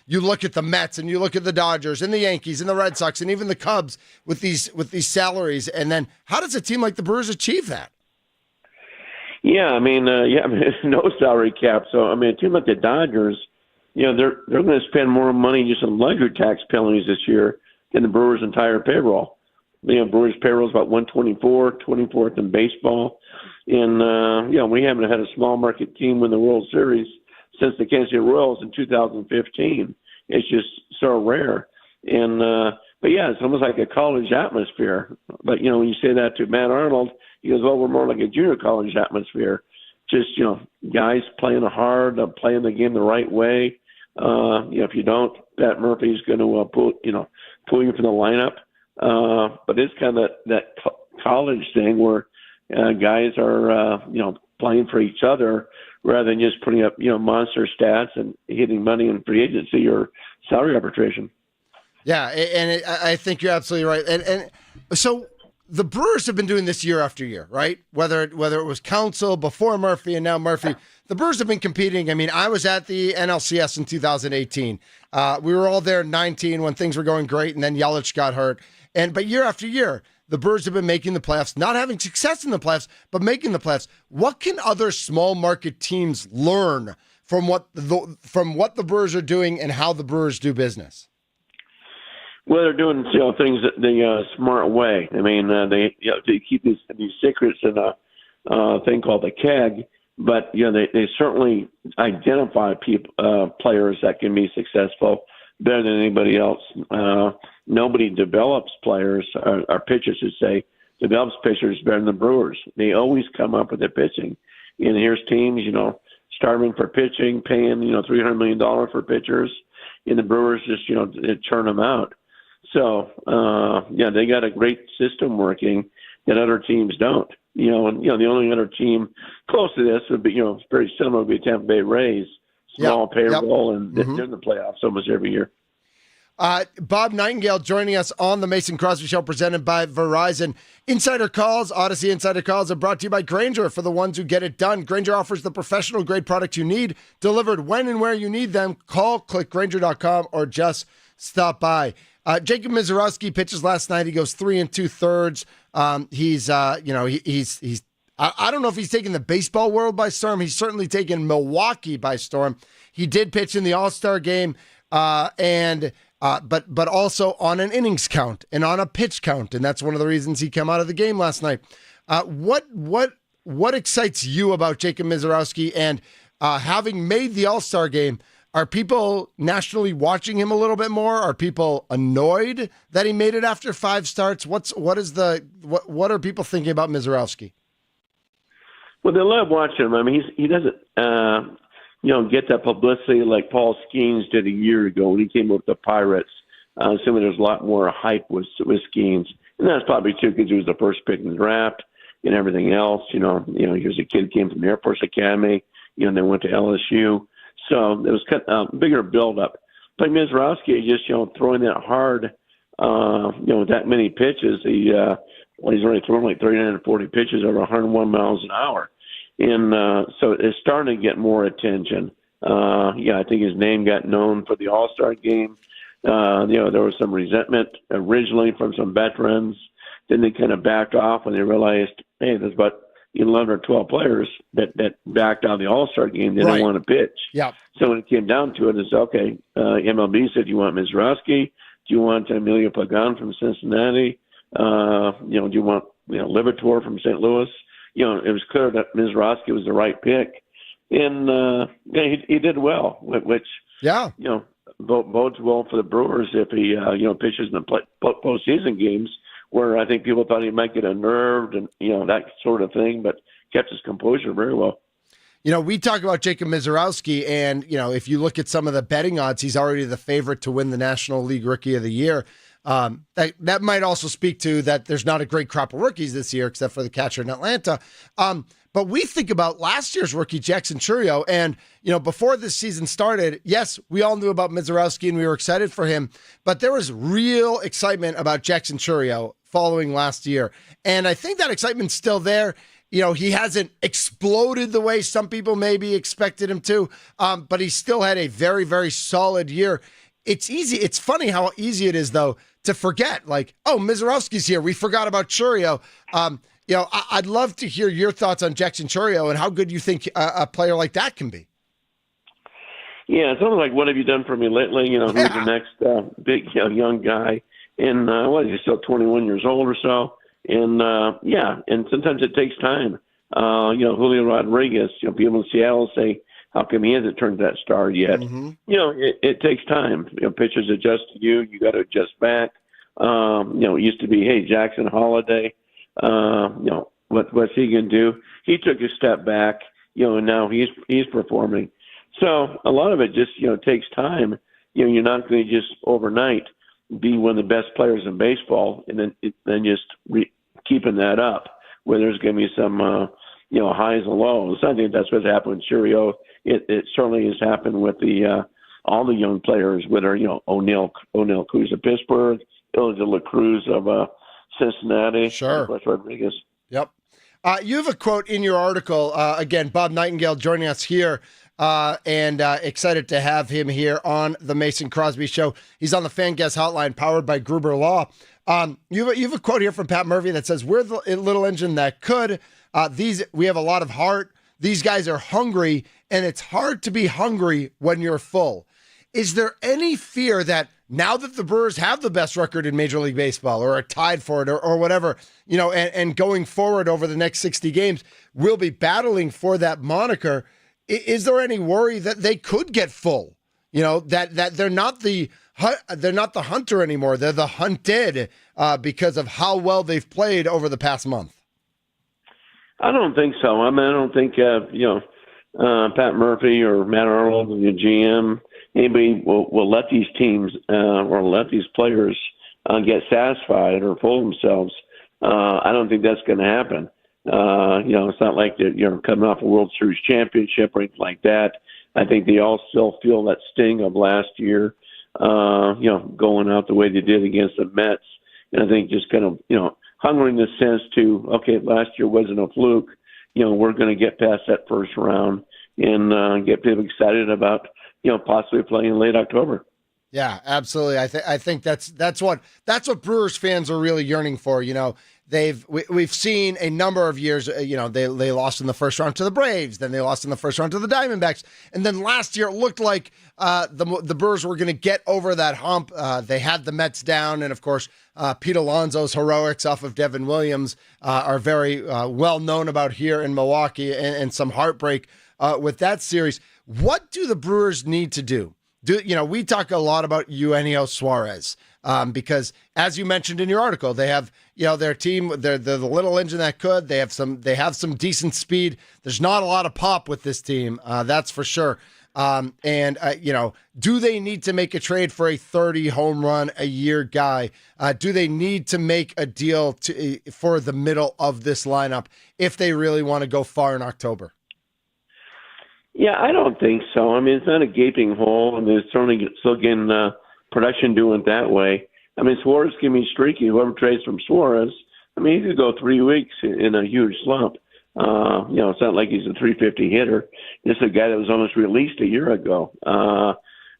you look at the Mets and you look at the Dodgers and the Yankees and the Red Sox and even the Cubs with these salaries, and then how does a team like the Brewers achieve that? Yeah, no salary cap. So, a team like the Dodgers, they're going to spend more money just on luxury tax penalties this year than the Brewers' entire payroll. Brewers' payroll is about 124, 24th in baseball. And, we haven't had a small market team win the World Series since the Kansas City Royals in 2015. It's just so rare. And, but yeah, it's almost like a college atmosphere. But, when you say that to Matt Arnold, he goes, well, we're more like a junior college atmosphere. Just, guys playing hard, playing the game the right way. If you don't, Pat Murphy's going to pull you from the lineup. But it's kind of that college thing where guys are playing for each other rather than just putting up monster stats and hitting money in free agency or salary arbitration. Yeah, and I think you're absolutely right. And so the Brewers have been doing this year after year, right? Whether it was Council before Murphy and now Murphy, the Brewers have been competing. I mean, I was at the NLCS in 2018. We were all there in 19 when things were going great, and then Yelich got hurt. But year after year, the Brewers have been making the playoffs, not having success in the playoffs, but making the playoffs. What can other small market teams learn from what the Brewers are doing and how the Brewers do business? Well, they're doing things the smart way. I mean, they keep these secrets in a thing called the keg, but they certainly identify players that can be successful better than anybody else. Nobody develops players, or pitchers should say, develops pitchers better than the Brewers. They always come up with the pitching. And here's teams, starving for pitching, paying $300 million for pitchers, and the Brewers just churn them out. So they got a great system working that other teams don't. The only other team close to this would be very similar would be Tampa Bay Rays, small payroll, and they're in the playoffs almost every year. Bob Nightingale joining us on the Mason Crosby Show presented by Verizon. Insider Calls, Odyssey Insider Calls are brought to you by Grainger for the ones who get it done. Grainger offers the professional grade product you need delivered when and where you need them. Call, click Grainger.com or just stop by. Jacob Misiorowski pitches last night. He goes 3 2/3. He's I don't know if he's taken the baseball world by storm. He's certainly taken Milwaukee by storm. He did pitch in the All-Star game, but also on an innings count and on a pitch count, and that's one of the reasons he came out of the game last night. What excites you about Jacob Misiorowski and having made the All-Star game? Are people nationally watching him a little bit more? Are people annoyed that he made it after 5 starts? What are people thinking about Misiorowski? Well, they love watching him. I mean, he doesn't get that publicity like Paul Skeens did a year ago when he came up with the Pirates. Assuming there's a lot more hype with Skeens, and that's probably true because he was the first pick in the draft and everything else. Here's a kid came from the Air Force Academy. Then went to LSU. So there was a bigger buildup. But Misiorowski is just, throwing that hard, with that many pitches. He's already thrown like 340 pitches over 101 miles an hour. And so it's starting to get more attention. I think his name got known for the All-Star game. There was some resentment originally from some veterans. Then they kind of backed off when they realized, hey, there's about 11 or 12 players that backed out of the All-Star game. They didn't want to pitch. Yeah. So when it came down to it, it's okay. MLB said, do you want Misiorowski? Do you want Emilio Pagan from Cincinnati? Do you want Livertor from St. Louis? It was clear that Misiorowski was the right pick. And he did well, which bodes well for the Brewers if he pitches in the postseason games, where I think people thought he might get unnerved and, that sort of thing, but kept his composure very well. We talk about Jacob Misiorowski, and, if you look at some of the betting odds, he's already the favorite to win the National League Rookie of the Year. That might also speak to that there's not a great crop of rookies this year, except for the catcher in Atlanta. But we think about last year's rookie, Jackson Chourio, and, before this season started, yes, we all knew about Misiorowski and we were excited for him, but there was real excitement about Jackson Chourio following last year. And I think that excitement's still there. He hasn't exploded the way some people maybe expected him to, but he still had a very, very solid year. It's easy. It's funny how easy it is, though, to forget, like, oh, Misiorowski's here. We forgot about Chourio. I'd love to hear your thoughts on Jackson Chourio and how good you think a player like that can be. Yeah, it's almost like, what have you done for me lately? Who's the next big young guy? And he's still 21 years old or so. And and sometimes it takes time. Julio Rodriguez, people in Seattle say, how come he hasn't turned that star yet? Mm-hmm. It takes time. Pitchers adjust to you. You got to adjust back. It used to be, hey, Jackson Holiday, what's he going to do? He took a step back, and now he's performing. So a lot of it just, takes time. You're not going to just overnight be one of the best players in baseball and then just keeping that up where there's going to be some, highs and lows. I think that's what's happened with Churio. It certainly has happened with all the young players, whether, O'Neill Cruz of Pittsburgh, Ilja La Cruz of Cincinnati, Sure. Nicholas Rodriguez. Yep. You have a quote in your article. Again, Bob Nightingale joining us here, and excited to have him here on the Mason Crosby Show. He's on the Fan Guest Hotline, powered by Gruber Law. You have a quote here from Pat Murphy that says, "We're the little engine that could. We have a lot of heart. These guys are hungry, and it's hard to be hungry when you're full." Is there any fear that now that the Brewers have the best record in Major League Baseball or are tied for it or whatever, and going forward over the next 60 games, we'll be battling for that moniker? Is there any worry that they could get full? That they're not the hunter anymore. They're the hunted because of how well they've played over the past month. I don't think so. I don't think, Pat Murphy or Matt Arnold, the GM, anybody will let these teams or let these players get satisfied or fool themselves. I don't think that's going to happen. It's not like you're coming off a World Series championship or anything like that. I think they all still feel that sting of last year, going out the way they did against the Mets. And I think just kind of, hungry in the sense to, okay, last year wasn't a fluke. We're going to get past that first round and get people excited about, possibly playing in late October. Yeah, absolutely. I think that's what Brewers fans are really yearning for. We've seen a number of years. They lost in the first round to the Braves, then they lost in the first round to the Diamondbacks, and then last year it looked like the Brewers were going to get over that hump. They had the Mets down, and of course, Pete Alonso's heroics off of Devin Williams are very well known about here in Milwaukee, and some heartbreak with that series. What do the Brewers need to do? We talk a lot about Eugenio Suarez because, as you mentioned in your article, they have their team. They're the little engine that could. They have some decent speed. There's not a lot of pop with this team, that's for sure. Do they need to make a trade for a 30 home run a year guy? Do they need to make a deal for the middle of this lineup if they really want to go far in October? Yeah, I don't think so. It's not a gaping hole. It's certainly still getting production doing it that way. Suarez can be streaky. Whoever trades from Suarez, he could go 3 weeks in a huge slump. It's not like he's a 350 hitter. This is a guy that was almost released a year ago.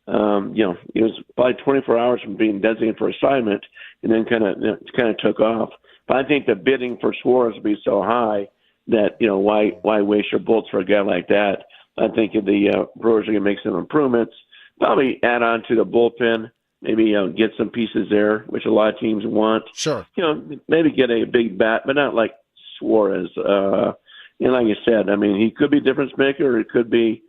He was probably 24 hours from being designated for assignment, and then kind of took off. But I think the bidding for Suarez would be so high that why waste your bullets for a guy like that? I think the Brewers are going to make some improvements, probably add on to the bullpen, maybe get some pieces there, which a lot of teams want. Sure. Maybe get a big bat, but not like Suarez. And like you said, he could be a difference maker, or he could be,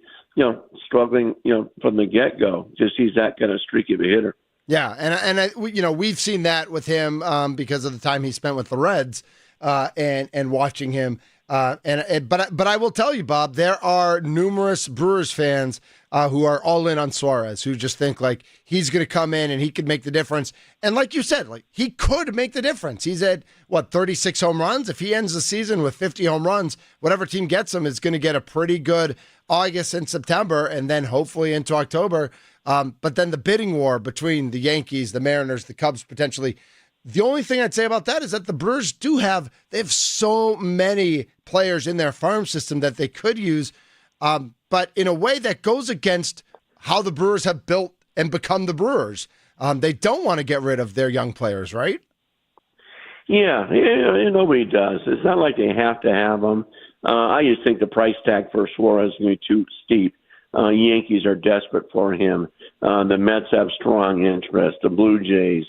struggling, from the get-go. Just he's that kind of streaky of a hitter. Yeah, and we've seen that with him because of the time he spent with the Reds and watching him. But I will tell you, Bob, there are numerous Brewers fans who are all in on Suarez, who just think like he's going to come in and he could make the difference. And like you said, like he could make the difference. He's at 36 home runs. If he ends the season with 50 home runs, whatever team gets him is going to get a pretty good August and September, and then hopefully into October. But then the bidding war between the Yankees, the Mariners, the Cubs potentially. The only thing I'd say about that is that the Brewers they have so many players in their farm system that they could use, but in a way that goes against how the Brewers have built and become the Brewers. They don't want to get rid of their young players, right? Yeah, nobody does. It's not like they have to have them. I just think the price tag for Suarez is going to be too steep. Yankees are desperate for him. The Mets have strong interest. The Blue Jays.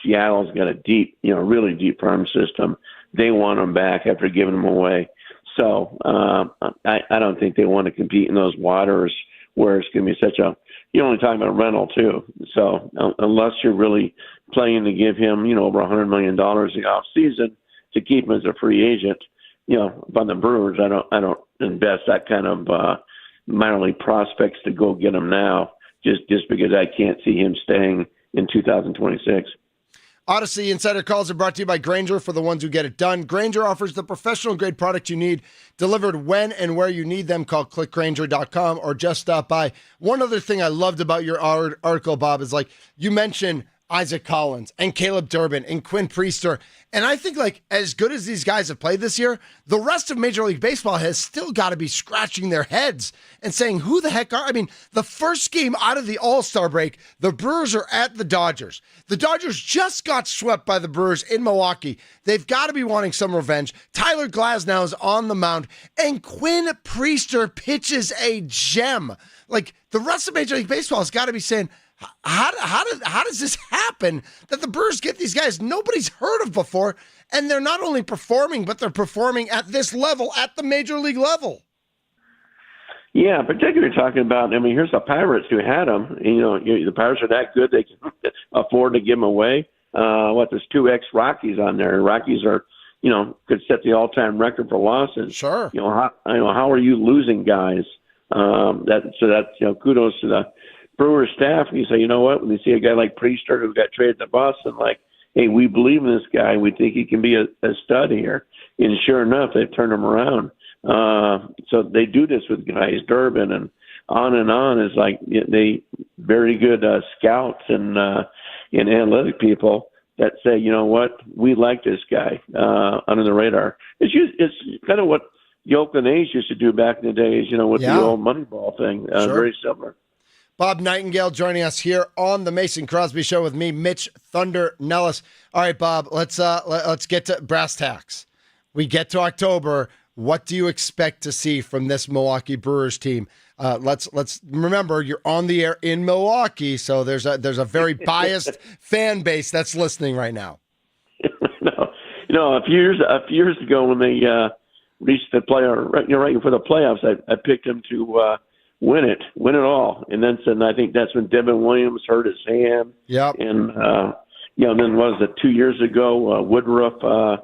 Seattle's got a deep, really deep farm system. They want him back after giving him away. So I don't think they want to compete in those waters where it's going to be you're only talking about rental too. So unless you're really playing to give him, over $100 million in the off season to keep him as a free agent, by the Brewers, I don't invest that kind of, minor league prospects to go get him now, just because I can't see him staying in 2026. Odyssey Insider Calls are brought to you by Grainger for the ones who get it done. Grainger offers the professional-grade product you need, delivered when and where you need them. Call clickgrainger.com or just stop by. One other thing I loved about your article, Bob, is like you mentioned Isaac Collins and Caleb Durbin and Quinn Priester. And I think like as good as these guys have played this year, the rest of Major League Baseball has still got to be scratching their heads and saying, who the heck are, I mean, the first game out of the All-Star break, the Brewers are at the Dodgers. The Dodgers just got swept by the Brewers in Milwaukee. They've got to be wanting some revenge. Tyler Glasnow is on the mound and Quinn Priester pitches a gem. Like the rest of Major League Baseball has got to be saying, how does this happen that the Brewers get these guys nobody's heard of before, and they're not only performing, but they're performing at this level, at the major league level? Yeah, particularly talking about, I mean, here's the Pirates who had them. The Pirates are that good they can afford to give them away. There's 2 ex-Rockies on there. Rockies are, could set the all-time record for losses. Sure. How are you losing guys? That's kudos to the Brewers staff. And you say, you know what, when they see a guy like Priester who got traded to Boston, like, hey, we believe in this guy. We think he can be a stud here. And sure enough, they've turned him around. So they do this with guys, Durbin and on is like they very good scouts and analytic people that say, you know what, we like this guy under the radar. It's kind of what the Oakland A's used to do back in the days, with the old Moneyball thing. Sure. Very similar. Bob Nightingale joining us here on the Mason Crosby Show with me, Mitch Thunder Nelles. All right, Bob, let's get to brass tacks. We get to October. What do you expect to see from this Milwaukee Brewers team? Let's remember you're on the air in Milwaukee, so there's a very biased fan base that's listening right now. A few years ago when they reached the playoff, right before the playoffs, I picked them to win it all, and then I think that's when Devin Williams hurt his hand. Yep. And then what was it 2 years ago? Woodruff. The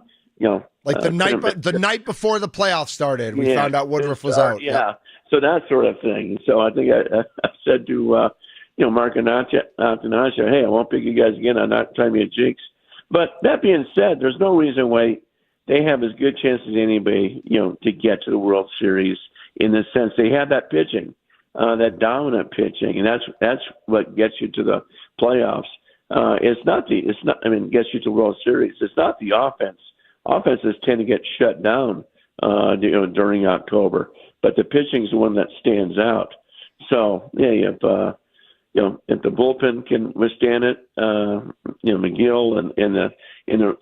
night before the playoffs started, we found out Woodruff was out. Yeah. Yep. So that sort of thing. So I think I said to Mark Anaccia, hey, I won't pick you guys again. I'm not trying to be a jinx. But that being said, there's no reason why they have as good chance as anybody, to get to the World Series, in the sense they have that pitching, that dominant pitching, and that's what gets you to the playoffs. Gets you to the World Series. It's not the offense. Offenses tend to get shut down, during October, but the pitching is the one that stands out. So if the bullpen can withstand it, McGill and the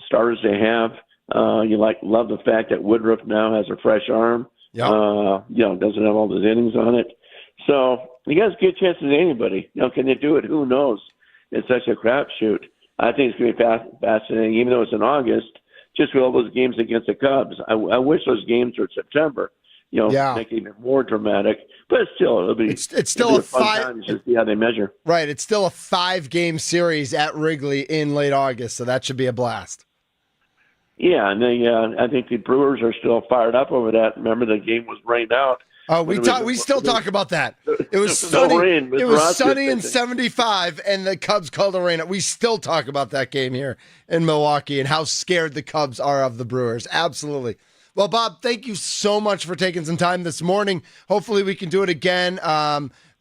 starters they have, love the fact that Woodruff now has a fresh arm. Yep. Doesn't have all those innings on it. So you got as good chances as anybody. Can they do it? Who knows? It's such a crapshoot. I think it's going to be fascinating, even though it's in August, just with all those games against the Cubs. I wish those games were September, make it even more dramatic. But it'll be it's still a fun 5 time to see how they measure. Right. It's still a 5-game series at Wrigley in late August, so that should be a blast. Yeah, and I think the Brewers are still fired up over that. Remember, the game was rained out. Oh, we still talk about that. It was sunny. It was sunny and 75, and the Cubs called a rain. We still talk about that game here in Milwaukee and how scared the Cubs are of the Brewers. Absolutely. Well, Bob, thank you so much for taking some time this morning. Hopefully, we can do it again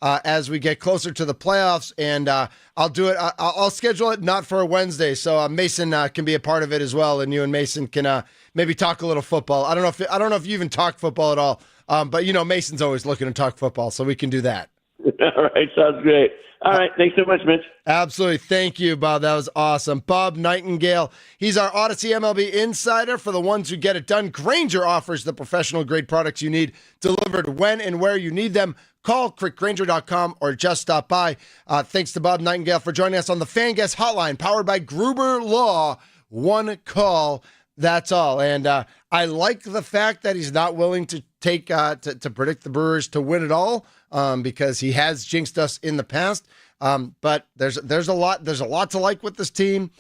as we get closer to the playoffs, and I'll do it. I'll schedule it not for a Wednesday, so Mason can be a part of it as well, and you and Mason can maybe talk a little football. I don't know if you even talk football at all. But Mason's always looking to talk football, so we can do that. All right, sounds great. All right, thanks so much, Mitch. Absolutely. Thank you, Bob. That was awesome. Bob Nightingale, he's our Odyssey MLB insider for the ones who get it done. Grainger offers the professional-grade products you need, delivered when and where you need them. Call clickgrainger.com or just stop by. Thanks to Bob Nightingale for joining us on the Fan Guest Hotline, powered by Gruber Law. One call. That's all. And I like the fact that he's not willing to take to predict the Brewers to win it all, because he has jinxed us in the past. But there's a lot to like with this team.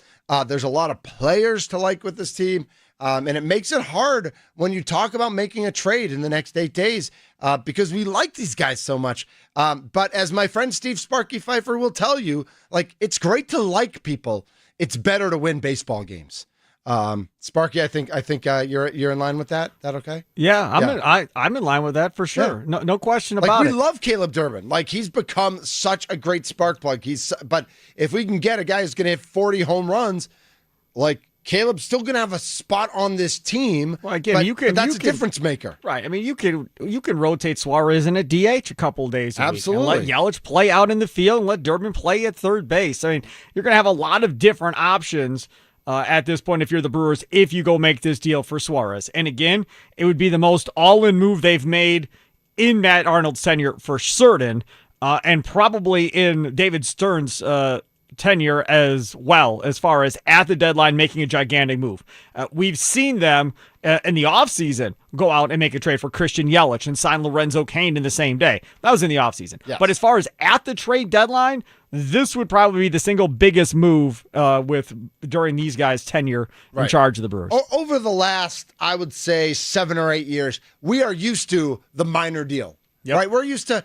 There's a lot of players to like with this team. And it makes it hard when you talk about making a trade in the next 8 days because we like these guys so much. But as my friend Steve Sparky Pfeiffer will tell you, like, it's great to like people. It's better to win baseball games. Sparky, I think you're in line with that. That okay? Yeah, I'm in line with that for sure. Yeah. No question Like, about we it. love Caleb Durbin. Like, he's become such a great spark plug. But if we can get a guy who's going to hit 40 home runs, like, Caleb's still going to have a spot on this team. Well, again, but that's a difference maker. Right. I mean, you can rotate Suarez in at DH a couple of days a Absolutely. week and let Yelich play out in the field and let Durbin play at third base. I mean, you're going to have a lot of different options at this point if you're the Brewers, if you go make this deal for Suarez. And again, it would be the most all-in move they've made in Matt Arnold's tenure for certain, and probably in David Stern's tenure as well, as far as at the deadline making a gigantic move. We've seen them in the offseason go out and make a trade for Christian Yelich and sign Lorenzo Cain in the same day. That was in the offseason. Yes. But as far as at the trade deadline, this would probably be the single biggest move during these guys' tenure in Right. charge of the Brewers. Over the last, I would say, 7 or 8 years, we are used to the minor deal. Yep. Right, we're used to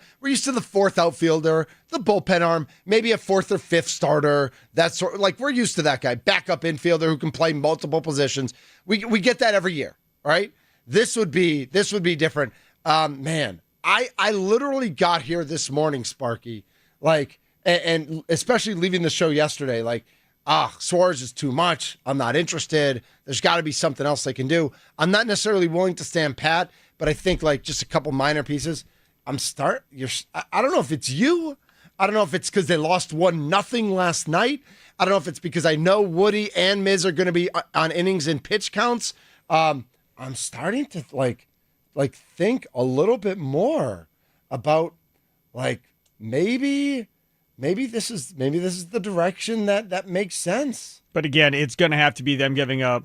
the fourth outfielder, the bullpen arm, maybe a fourth or fifth starter. That's like, we're used to that guy, backup infielder who can play multiple positions. We get that every year. Right, this would be different. Man, I literally got here this morning, Sparky, like, and especially leaving the show yesterday, like, Suarez is too much. I'm not interested. There's got to be something else they can do. I'm not necessarily willing to stand pat, but I think like just a couple minor pieces. I don't know if it's you. I don't know if it's because they lost 1-0 last night. I don't know if it's because I know Woody and Miz are going to be on innings and pitch counts. I'm starting to like think a little bit more about like maybe this is the direction that makes sense. But again, it's going to have to be them giving up,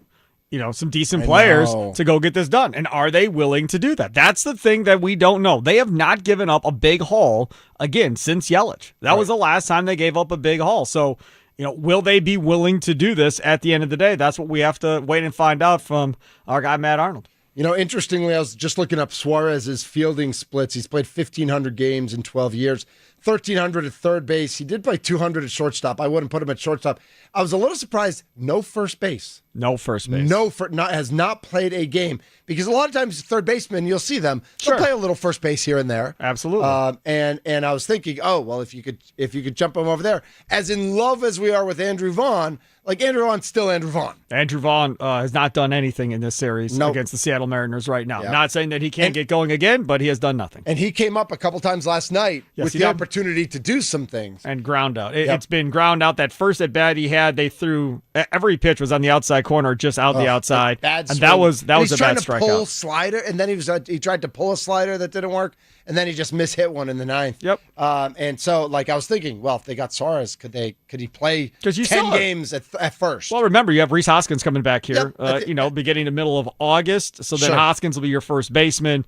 some decent players to go get this done. And are they willing to do that? That's the thing that we don't know. They have not given up a big haul, again, since Yelich. That was the last time they gave up a big haul. So, will they be willing to do this at the end of the day? That's what we have to wait and find out from our guy, Matt Arnold. Interestingly, I was just looking up Suarez's fielding splits. He's played 1,500 games in 12 years, 1,300 at third base. He did play 200 at shortstop. I wouldn't put him at shortstop. I was a little surprised. No first base. No first base. Has not played a game. Because a lot of times, third basemen, you'll see them. They'll play a little first base here and there. Absolutely. And I was thinking, oh, well, if you could jump him over there. As in love as we are with Andrew Vaughn, like Andrew Vaughn's still Andrew Vaughn. Andrew Vaughn has not done anything in this series against the Seattle Mariners right now. Yep. Not saying that he can't get going again, but he has done nothing. And he came up a couple times last night with the opportunity to do some things. And ground out. It's been ground out. That first at bat he had, they threw every pitch was on the outside corner, just out the outside. Bad and swing. that was a bad He's trying to pull strikeout. slider, and then he tried to pull a slider that didn't work, and then he just mishit one in the ninth. Yep. And so, like, I was thinking, well, if they got Suarez, could he play 'Cause you 10 saw it. games at first? Well, remember, you have Rhys Hoskins coming back here, Yep. beginning the middle of August. So then Sure. Hoskins will be your first baseman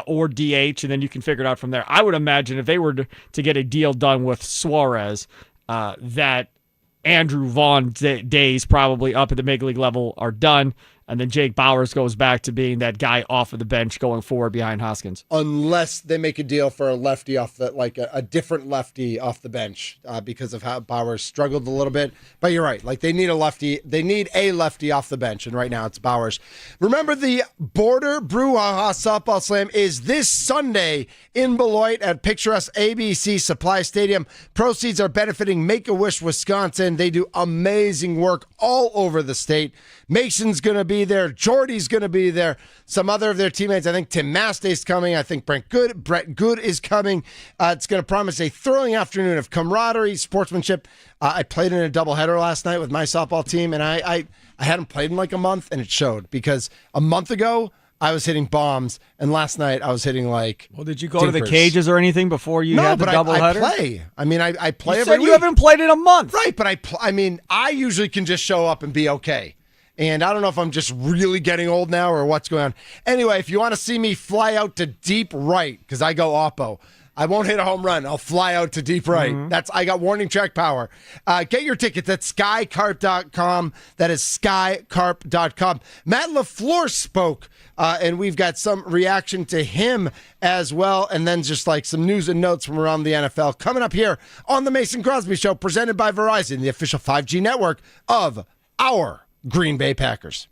or DH, and then you can figure it out from there. I would imagine if they were to get a deal done with Suarez, that Andrew Vaughn days probably up at the major league level are done. And then Jake Bauers goes back to being that guy off of the bench going forward behind Hoskins. Unless they make a deal for a lefty off a different lefty off the bench because of how Bauers struggled a little bit. But you're right. Like, they need a lefty. They need a lefty off the bench. And right now it's Bauers. Remember, the Border Brouhaha Softball Slam is this Sunday in Beloit at picturesque ABC Supply Stadium. Proceeds are benefiting Make-A-Wish Wisconsin. They do amazing work all over the state. Mason's going to be there. Jordy's going to be there. Some other of their teammates. I think Tim Mastey's coming. I think Brett Good is coming. It's going to promise a thrilling afternoon of camaraderie, sportsmanship. I played in a doubleheader last night with my softball team, and I hadn't played in like a month, and it showed because a month ago I was hitting bombs, and last night I was hitting like. Well, did you go to the dinkers. cages or anything before you had the doubleheader? I play. I mean, I play You every said week. you haven't played in a month. Right, but I usually can just show up and be okay. And I don't know if I'm just really getting old now or what's going on. Anyway, if you want to see me fly out to deep right, because I go oppo, I won't hit a home run. I'll fly out to deep right. I got warning track power. Get your tickets at skycarp.com. That is skycarp.com. Matt LaFleur spoke, and we've got some reaction to him as well, and then just like some news and notes from around the NFL coming up here on the Mason Crosby Show, presented by Verizon, the official 5G network of our Green Bay Packers.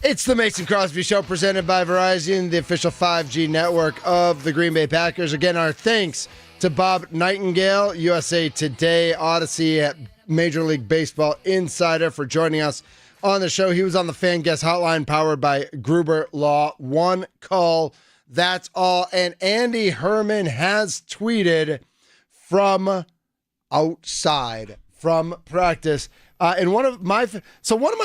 It's the Mason Crosby Show, presented by Verizon, the official 5G network of the Green Bay Packers. Again, our thanks to Bob Nightingale, USA Today, Odyssey, Major League Baseball Insider, for joining us on the show. He was on the Fan Guest Hotline, powered by Gruber Law. One call, that's all. And Andy Herman has tweeted from outside, from practice. And one of my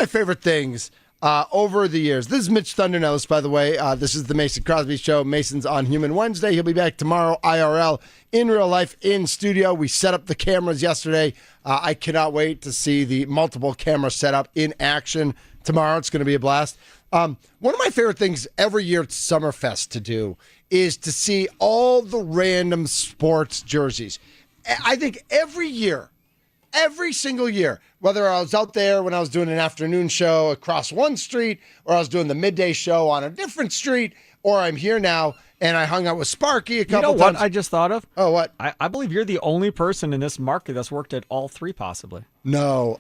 favorite things over the years. This is Mitch Thunder Nelles, by the way. This is the Mason Crosby Show. Mason's on Human Wednesday. He'll be back tomorrow, IRL, in real life, in studio. We set up the cameras yesterday. I cannot wait to see the multiple camera setup in action tomorrow. It's going to be a blast. One of my favorite things every year at Summerfest to do is to see all the random sports jerseys. I think every year, every single year, whether I was out there when I was doing an afternoon show across one street, or I was doing the midday show on a different street, or I'm here now and I hung out with Sparky a couple times. You know what I just thought of? Oh, what? I believe you're the only person in this market that's worked at all three, possibly. No.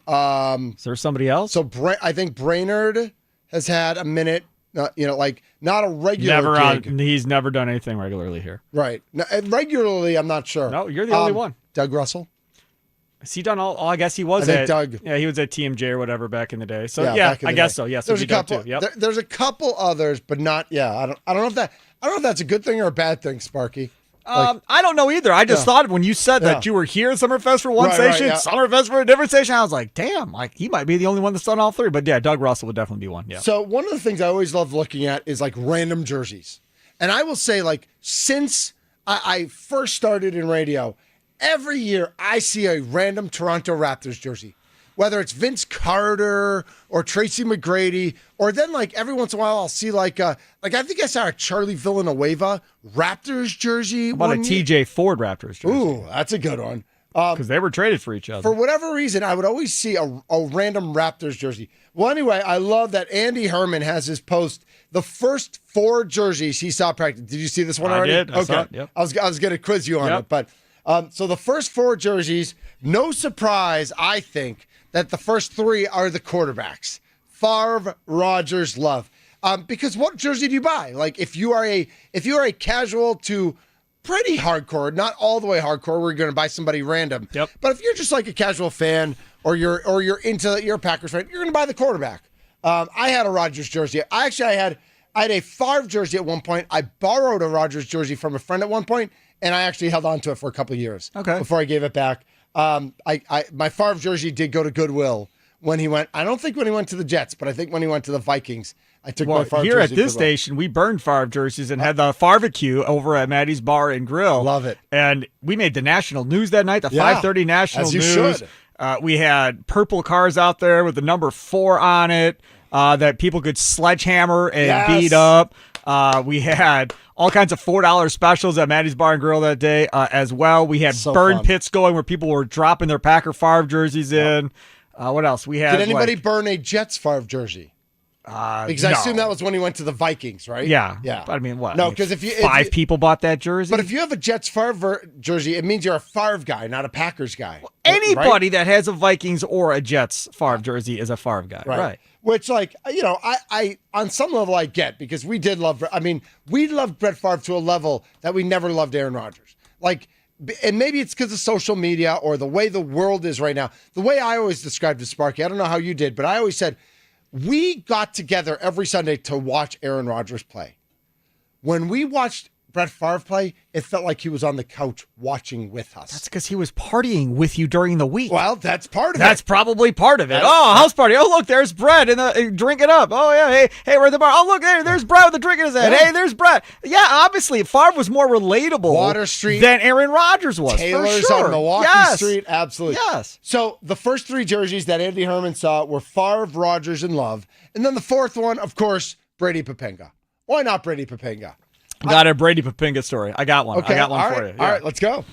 Is there somebody else? So I think Brainerd has had a minute, like not a regular gig. He's never done anything regularly here. Right. No, regularly, I'm not sure. No, you're the only one. Doug Russell? Has he done all? I guess he was Doug. Yeah, he was at TMJ or whatever back in the day. So I guess so. Yes, there's a couple. Too. Yep. There's a couple others, but not. Yeah, I don't know if that's a good thing or a bad thing, Sparky. I don't know either. I just thought when you said that you were here at Summerfest for one station, Summerfest for a different station, I was like, damn, like he might be the only one that's done all three. But yeah, Doug Russell would definitely be one. Yeah. So one of the things I always love looking at is like random jerseys, and I will say like since I first started in radio. Every year, I see a random Toronto Raptors jersey, whether it's Vince Carter or Tracy McGrady, or then like every once in a while, I'll see like I think I saw a Charlie Villanueva Raptrs jersey. How about a TJ Ford Raptors jersey? Ooh, that's a good one. Because they were traded for each other. For whatever reason, I would always see a random Raptors jersey. Well, anyway, I love that Andy Herman has his post. The first 4 jerseys he saw practice. Did you see this one already? I did. I saw it, yep. I was going to quiz you on it, but. So the first 4 jerseys, no surprise, I think, that the first 3 are the quarterbacks. Favre, Rodgers, Love. Because what jersey do you buy? Like if you are a casual to pretty hardcore, not all the way hardcore, where you're going to buy somebody random. Yep. But if you're just like a casual fan or you're a Packers fan, you're going to buy the quarterback. I had a Rodgers jersey. I had a Favre jersey at one point. I borrowed a Rodgers jersey from a friend at one point. And I actually held on to it for a couple of years before I gave it back. My Favre jersey did go to Goodwill when he went. I don't think when he went to the Jets, but I think when he went to the Vikings, I took my Favre jersey. Here at this station, we burned Favre jerseys and had the barbecue over at Maddie's Bar and Grill. Love it. And we made the national news that night, the 5:30 national news. Should. We had purple cars out there with the number 4 on it that people could sledgehammer and beat up. We had all kinds of $4 specials at Maddie's Bar and Grill that day as well. We had burn pits going where people were dropping their Packer Favre jerseys in. What else? We had. Did anybody burn a Jets Favre jersey? Because I assume that was when he went to the Vikings, right? Yeah. Yeah. But I mean, what? No, because if 5 people bought that jersey. But if you have a Jets Favre jersey, it means you're a Favre guy, not a Packers guy. Well, anybody that has a Vikings or a Jets Favre jersey is a Favre guy, right? Which, like, I on some level I get, because we loved Brett Favre to a level that we never loved Aaron Rodgers. Like, and maybe it's because of social media or the way the world is right now. The way I always described it, Sparky, I don't know how you did, but I always said, we got together every Sunday to watch Aaron Rodgers play. When we watched Brett Favre play, it felt like he was on the couch watching with us. That's because he was partying with you during the week. Well, that's part of it. That's probably part of it. House party. Oh, look, there's Brett and drinking up. Oh, yeah. Hey, we're at the bar. Oh, look, there's Brett with the drink in his head. Hey, there's Brett. Yeah, obviously, Favre was more relatable Water Street than Aaron Rodgers was. Taylor's for sure. on Milwaukee Street. Absolutely. Yes. So the first 3 jerseys that Andy Herman saw were Favre, Rodgers, and Love. And then the 4th one, of course, Brady Papenga. Why not Brady Papenga? Got a Brady Papinga story. I got one. Okay. I got one for you. All right, let's go.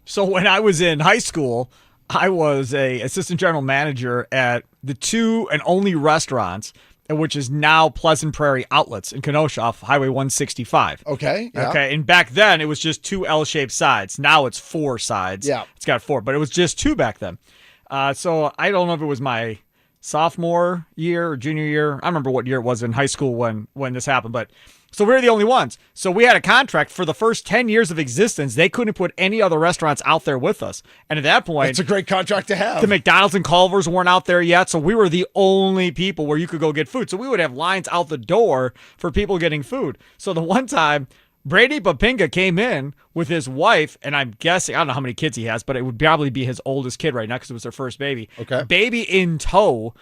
So when I was in high school, I was a assistant general manager at the 2 and only restaurants, which is now Pleasant Prairie Outlets in Kenosha off Highway 165. Okay. Yeah. Okay. And back then it was just 2 L-shaped sides. Now it's 4 sides. Yeah. It's got 4, but it was just 2 back then. So I don't know if it was my sophomore year or junior year. I remember what year it was in high school when this happened, but so we were the only ones. So we had a contract for the first 10 years of existence. They couldn't put any other restaurants out there with us. And at that point, it's a great contract to have. The McDonald's and Culver's weren't out there yet. So we were the only people where you could go get food. So we would have lines out the door for people getting food. So the one time Brady Papinga came in with his wife, and I'm guessing, I don't know how many kids he has, but it would probably be his oldest kid right now because it was their first baby. Okay. Baby in tow.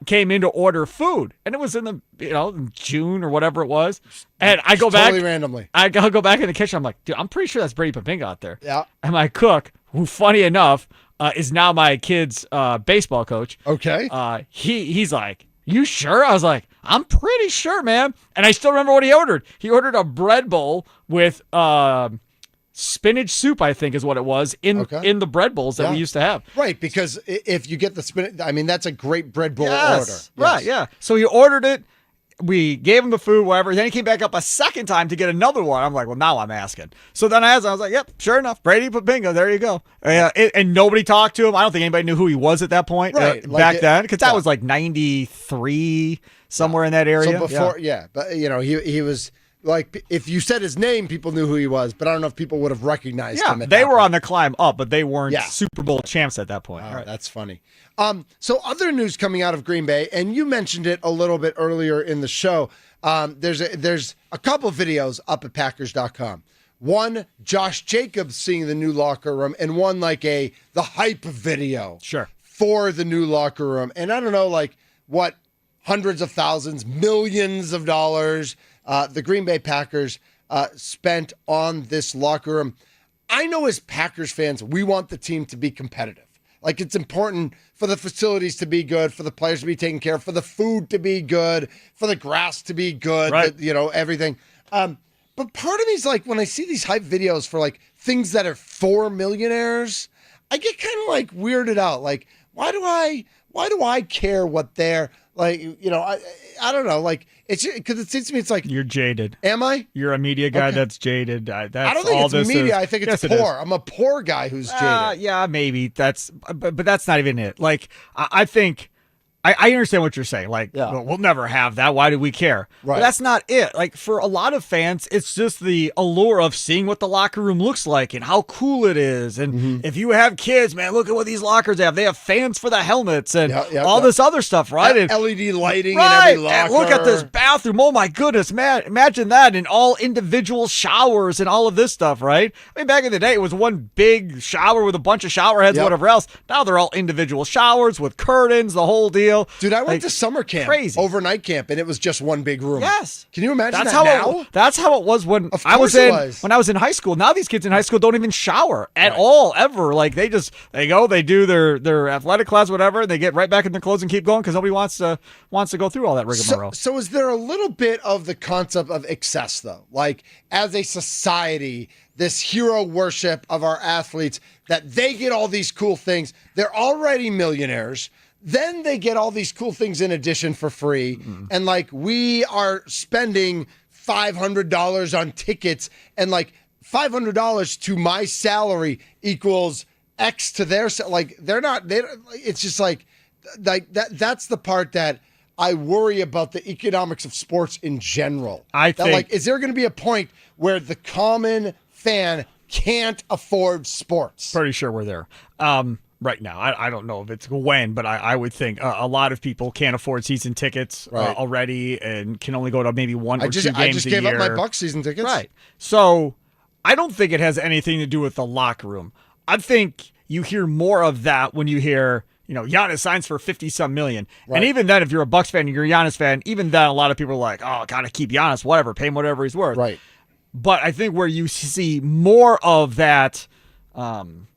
came in to order food, and it was in the June or whatever it was. And I go back totally randomly. I go back in the kitchen. I'm like, dude, I'm pretty sure that's Brady Papinga out there. Yeah. And my cook, who funny enough is now my kid's baseball coach. Okay. He's like, you sure? I was like, I'm pretty sure, man. And I still remember what he ordered. He ordered a bread bowl with spinach soup, I think is what it was, in the bread bowls that we used to have. Right, because if you get the spinach, I mean, that's a great bread bowl order. Yes. Right, yeah. So he ordered it. We gave him the food, whatever. Then he came back up a second time to get another one. I'm like, well, now I'm asking. So then I was like, yep, sure enough, Brady Papinga, there you go. And nobody talked to him. I don't think anybody knew who he was at that point back then, because that was like 93, somewhere in that area. So before, but he was like, if you said his name, people knew who he was, but I don't know if people would have recognized him. They were on the climb up, but they weren't Super Bowl champs at that point. Oh, that's funny. So other news coming out of Green Bay, and you mentioned it a little bit earlier in the show. There's a couple videos up at Packers.com. One, Josh Jacobs seeing the new locker room, and one like the hype video for the new locker room. And I don't know, like what hundreds of thousands, millions of dollars the Green Bay Packers spent on this locker room. I know as Packers fans, we want the team to be competitive. Like, it's important for the facilities to be good, for the players to be taken care of, for the food to be good, for the grass to be good, everything. But part of me is like, when I see these hype videos for like things that are for millionaires, I get kind of like weirded out. Like, why do I care what they're like? I don't know. Like, it's because it seems to me it's like you're jaded. Am I? You're a media guy that's jaded. I don't think it's media. I think it's poor. I'm a poor guy who's jaded. Yeah, maybe but that's not even it. Like, I think. I understand what you're saying. Like, well, we'll never have that. Why do we care? Right. But that's not it. Like, for a lot of fans, it's just the allure of seeing what the locker room looks like and how cool it is. And if you have kids, man, look at what these lockers have. They have fans for the helmets and all this other stuff, right? And, LED lighting in every locker. And look at this bathroom. Oh, my goodness, man. Imagine that. And all individual showers and all of this stuff, right? I mean, back in the day, it was one big shower with a bunch of shower heads, whatever else. Now they're all individual showers with curtains, the whole deal. Dude, I went to summer camp, overnight camp, and it was just one big room. Yes. Can you imagine that's that how now? That's how it was when Of I was course when I was in high school. Now these kids in high school don't even shower at all, ever. Like, they go, they do their athletic class, whatever, and they get right back in their clothes and keep going because nobody wants to go through all that rigmarole. So is there a little bit of the concept of excess, though? Like, as a society, this hero worship of our athletes, that they get all these cool things. They're already millionaires. Then they get all these cool things in addition for free. Mm-hmm. And like, we are spending $500 on tickets, and like $500 to my salary equals X to their, like, it's just like that. That's the part that I worry about, the economics of sports in general. I think, like, is there going to be a point where the common fan can't afford sports? Pretty sure we're there. Right now. I don't know if it's when, but I would think a lot of people can't afford season tickets already and can only go to maybe one or two games a year. I just gave up my Bucs season tickets. Right. So I don't think it has anything to do with the locker room. I think you hear more of that when you hear, Giannis signs for 50-some million. Right. And even then, if you're a Bucs fan and you're a Giannis fan, even then a lot of people are like, oh, gotta keep Giannis, whatever, pay him whatever he's worth. Right. But I think where you see more of that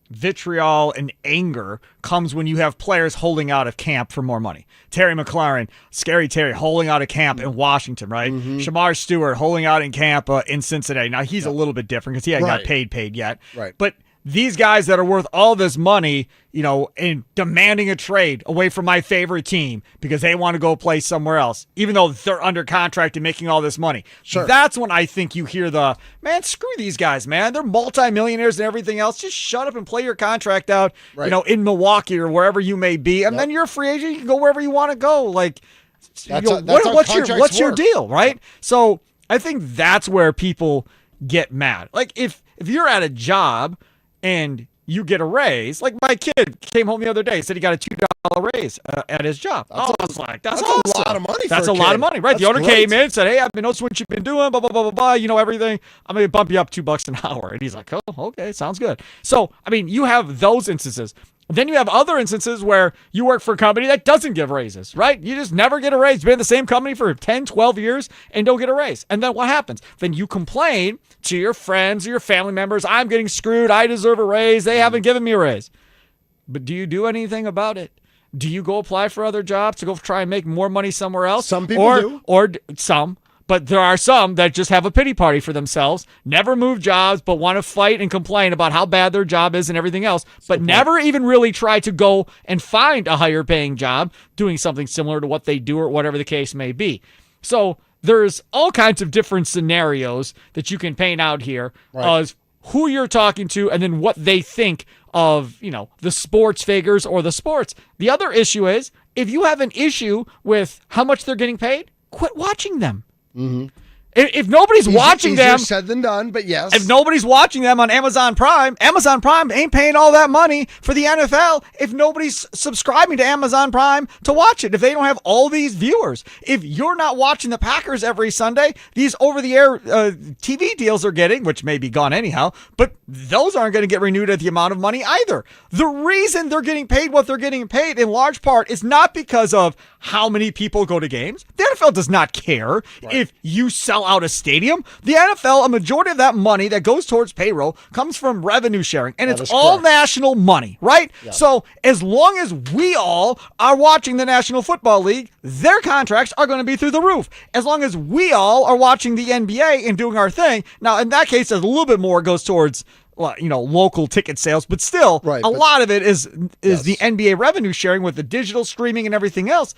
vitriol and anger comes when you have players holding out of camp for more money. Terry McLaurin, Scary Terry, holding out of camp in Washington, right? Mm-hmm. Shamar Stewart holding out in camp in Cincinnati. Now, he's a little bit different because he hadn't got paid yet. Right. But these guys that are worth all this money, and demanding a trade away from my favorite team because they want to go play somewhere else, even though they're under contract and making all this money. Sure. That's when I think you hear man, screw these guys, man. They're multimillionaires and everything else. Just shut up and play your contract out, in Milwaukee or wherever you may be. And then you're a free agent. You can go wherever you want to go. Like, what's your deal, right? So I think that's where people get mad. Like, if you're at a job and you get a raise, like my kid came home the other day, said he got a $2 raise at his job. I was like, that's awesome. A lot of money. That's a lot of money, right? The owner came in, said, hey, I've been noticing what you've been doing, blah, blah, blah, blah, blah, everything. I'm going to bump you up $2 an hour. And he's like, oh, okay, sounds good. So, I mean, you have those instances. Then you have other instances where you work for a company that doesn't give raises, right? You just never get a raise. You've been in the same company for 10, 12 years and don't get a raise. And then what happens? Then you complain to your friends or your family members, I'm getting screwed. I deserve a raise. They haven't given me a raise. But do you do anything about it? Do you go apply for other jobs to go try and make more money somewhere else? Some people do. Or some. But there are some that just have a pity party for themselves, never move jobs, but want to fight and complain about how bad their job is and everything else, but never even really try to go and find a higher paying job doing something similar to what they do or whatever the case may be. So there's all kinds of different scenarios that you can paint out here as who you're talking to and then what they think of, the sports figures or the sports. The other issue is if you have an issue with how much they're getting paid, quit watching them. Mm-hmm. If nobody's watching them, easier said than done, but yes. If nobody's watching them on Amazon Prime ain't paying all that money for the NFL if nobody's subscribing to Amazon Prime to watch it, if they don't have all these viewers. If you're not watching the Packers every Sunday, these over-the-air TV deals are getting, which may be gone anyhow, but those aren't going to get renewed at the amount of money either. The reason they're getting paid what they're getting paid in large part is not because of how many people go to games. The NFL does not care if you sell out a stadium. The NFL, a majority of that money that goes towards payroll comes from revenue sharing, and it's all national money, right? Yeah. So as long as we all are watching the National Football League, their contracts are going to be through the roof. As long as we all are watching the NBA and doing our thing, now in that case, a little bit more goes towards local ticket sales, but still, lot of it is the NBA revenue sharing with the digital streaming and everything else.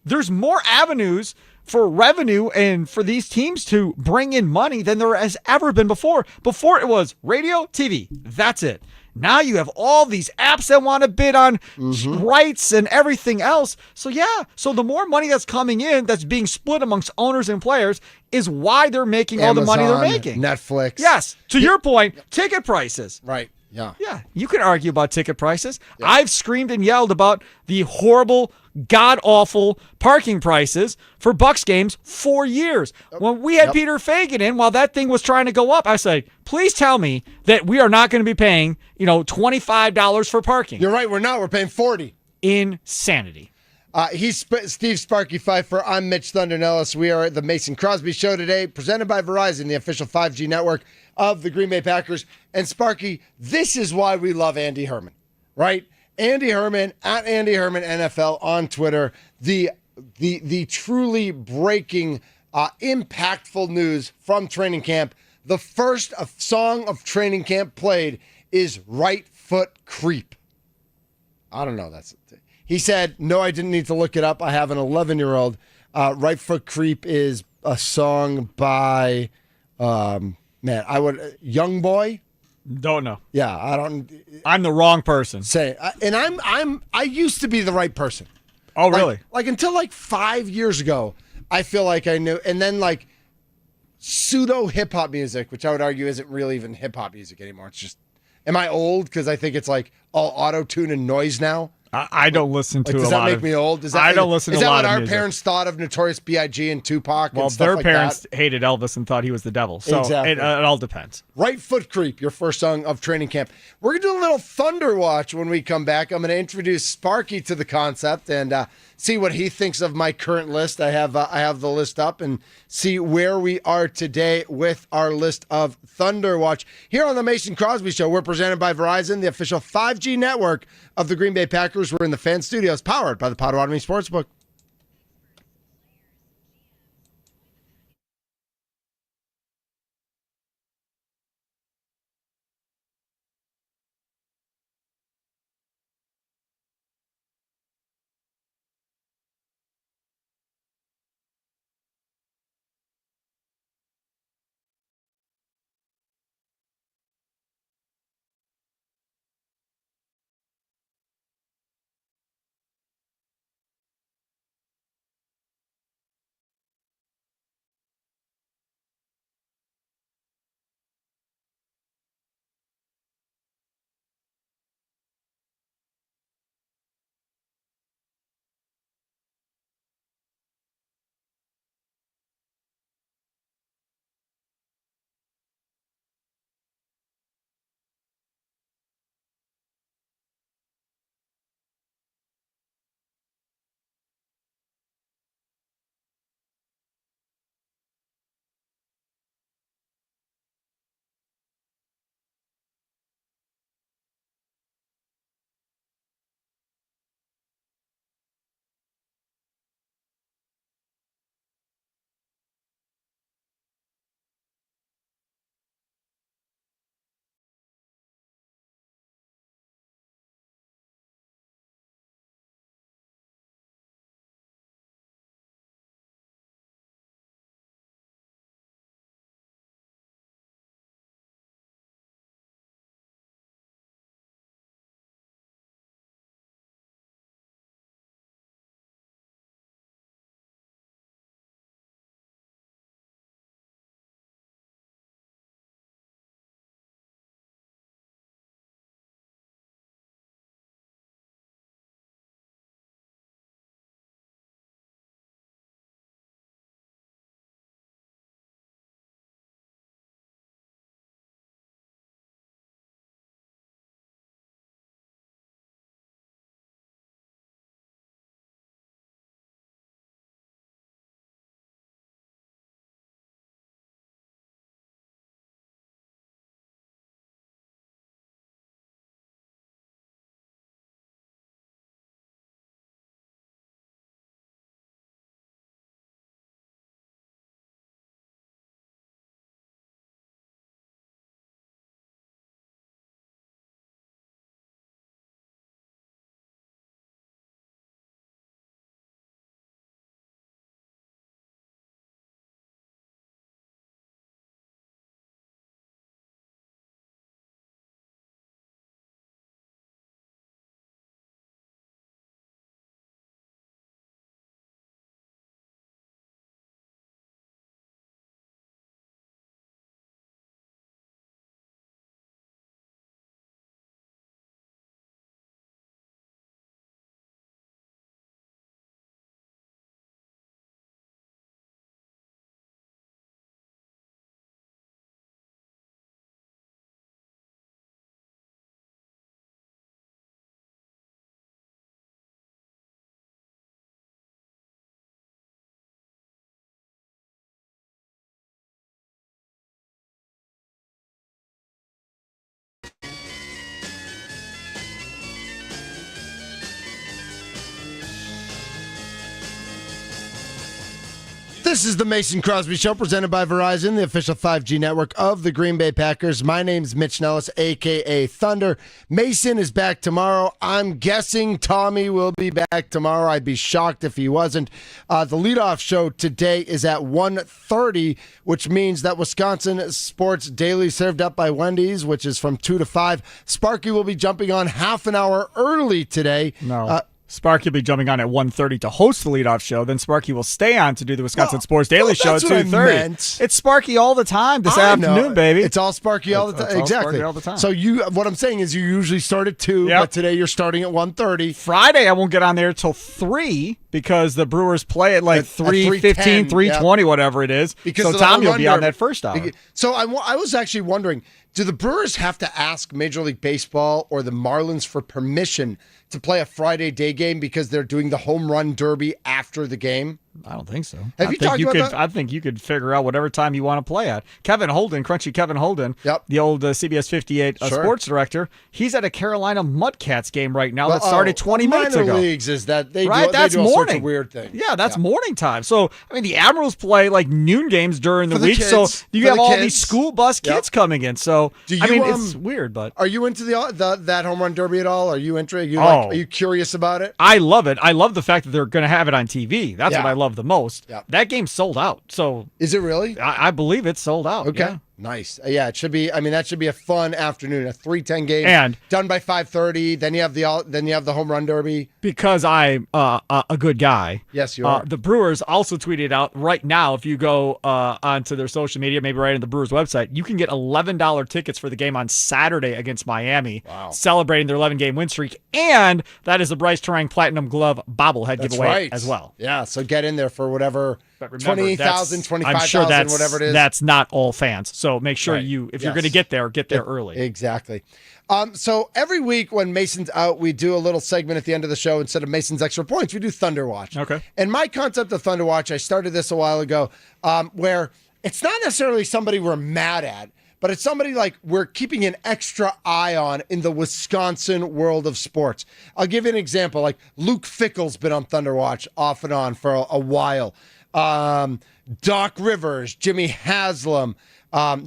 There's more avenues for revenue and for these teams to bring in money than there has ever been before. Before it was radio, TV. That's it. Now you have all these apps that want to bid on rights and everything else. So the more money that's coming in that's being split amongst owners and players is why they're making all the money they're making. Netflix. Yes. To your point, ticket prices. Right. Yeah. Yeah. You can argue about ticket prices. Yeah. I've screamed and yelled about the horrible, god-awful parking prices for Bucs games for years. When we had Peter Fagan in, while that thing was trying to go up, I said, please tell me that we are not going to be paying, $25 for parking. You're right. We're not. We're paying $40. Insanity. He's Steve Sparky Pfeiffer. I'm Mitch Thunder Nelles. We are at the Mason Crosby Show today, presented by Verizon, the official 5G network of the Green Bay Packers. And Sparky, this is why we love Andy Herman, right? Andy Herman at Andy Herman NFL on Twitter. The truly breaking, impactful news from training camp. The first song of training camp played is "Right Foot Creep." I don't know. He said, "No, I didn't need to look it up. I have an 11-year-old." "Right Foot Creep" is a song by Young Boy. Don't know. Yeah, I don't. I'm the wrong person. I used to be the right person. Oh, really? Like until 5 years ago, I feel like I knew. And then pseudo hip hop music, which I would argue isn't really even hip hop music anymore. It's just, am I old? Because I think it's all auto tune and noise now. I don't listen to a lot of... Does that make me old? I don't listen to a lot of music. Is that what our parents thought of Notorious B.I.G. and Tupac and stuff their like parents that? hated Elvis and thought he was the devil. So exactly. It all depends. Right Foot Creep, your first song of training camp. We're going to do a little Thunder Watch when we come back. I'm going to introduce Sparky to the concept and see what he thinks of my current list. I have the list up and see where we are today with our list of Thunder Watch. Here on the Mason Crosby Show, we're presented by Verizon, the official 5G network of the Green Bay Packers. We're in the Fan Studios, powered by the Potawatomi Sportsbook. This is the Mason Crosby Show, presented by Verizon, the official 5G network of the Green Bay Packers. My name's Mitch Nelles, a.k.a. Thunder. Mason is back tomorrow. I'm guessing Tommy will be back tomorrow. I'd be shocked if he wasn't. The leadoff show today is at 1:30, which means that Wisconsin Sports Daily served up by Wendy's, which is from 2 to 5. Sparky will be jumping on half an hour early today. No. Sparky will be jumping on at 1:30 to host the leadoff show. Then Sparky will stay on to do the Wisconsin Sports Daily show at 2:30. It's Sparky all the time this afternoon, baby. It's all Sparky all the time. Exactly. Sparky all the time. So what I'm saying is you usually start at 2, but today you're starting at 1:30. Friday, I won't get on there till 3 because the Brewers play at like 3:15, 3:20, whatever it is. So Tommy will be on that first hour. So I was actually wondering, do the Brewers have to ask Major League Baseball or the Marlins for permission to play a Friday day game because they're doing the home run derby after the game? I don't think so. Have you talked about that? I think you could figure out whatever time you want to play at. Kevin Holden, Crunchy Kevin Holden, the old CBS 58 sports director, he's at a Carolina Mudcats game right now that started 20 minutes ago. Minor leagues is that they that's do all morning. sorts of weird things. Yeah, that's morning time. So, I mean, the Admirals play like noon games during the week, so you have all these school bus kids coming in. So, it's weird, but are you into that home run derby at all? Are you interested? Are you curious about it? I love it. I love the fact that they're going to have it on TV. That's what I love the most. Yeah. That game's sold out. So is it really? I believe it's sold out. Okay. Yeah. Nice. Yeah, it should be. I mean, that should be a fun afternoon. A 3:10 game, and done by 5:30. Then you have the home run derby. Because I'm a good guy. Yes, you are. The Brewers also tweeted out right now. If you go onto their social media, maybe right on the Brewers website, you can get $11 tickets for the game on Saturday against Miami, celebrating their 11-game win streak, and that is a Bryce Terang Platinum Glove bobblehead giveaway as well. Yeah, so get in there for whatever. But remember, 20,000, 25,000, sure whatever it is. That's not all fans. So make sure if you're going to get there early. Exactly. So every week when Mason's out, we do a little segment at the end of the show. Instead of Mason's Extra Points, we do Thunder Watch. Okay. And my concept of Thunder Watch, I started this a while ago, where it's not necessarily somebody we're mad at, but it's somebody like we're keeping an extra eye on in the Wisconsin world of sports. I'll give you an example. Like Luke Fickle's been on Thunder Watch off and on for a while. Doc Rivers, Jimmy Haslam,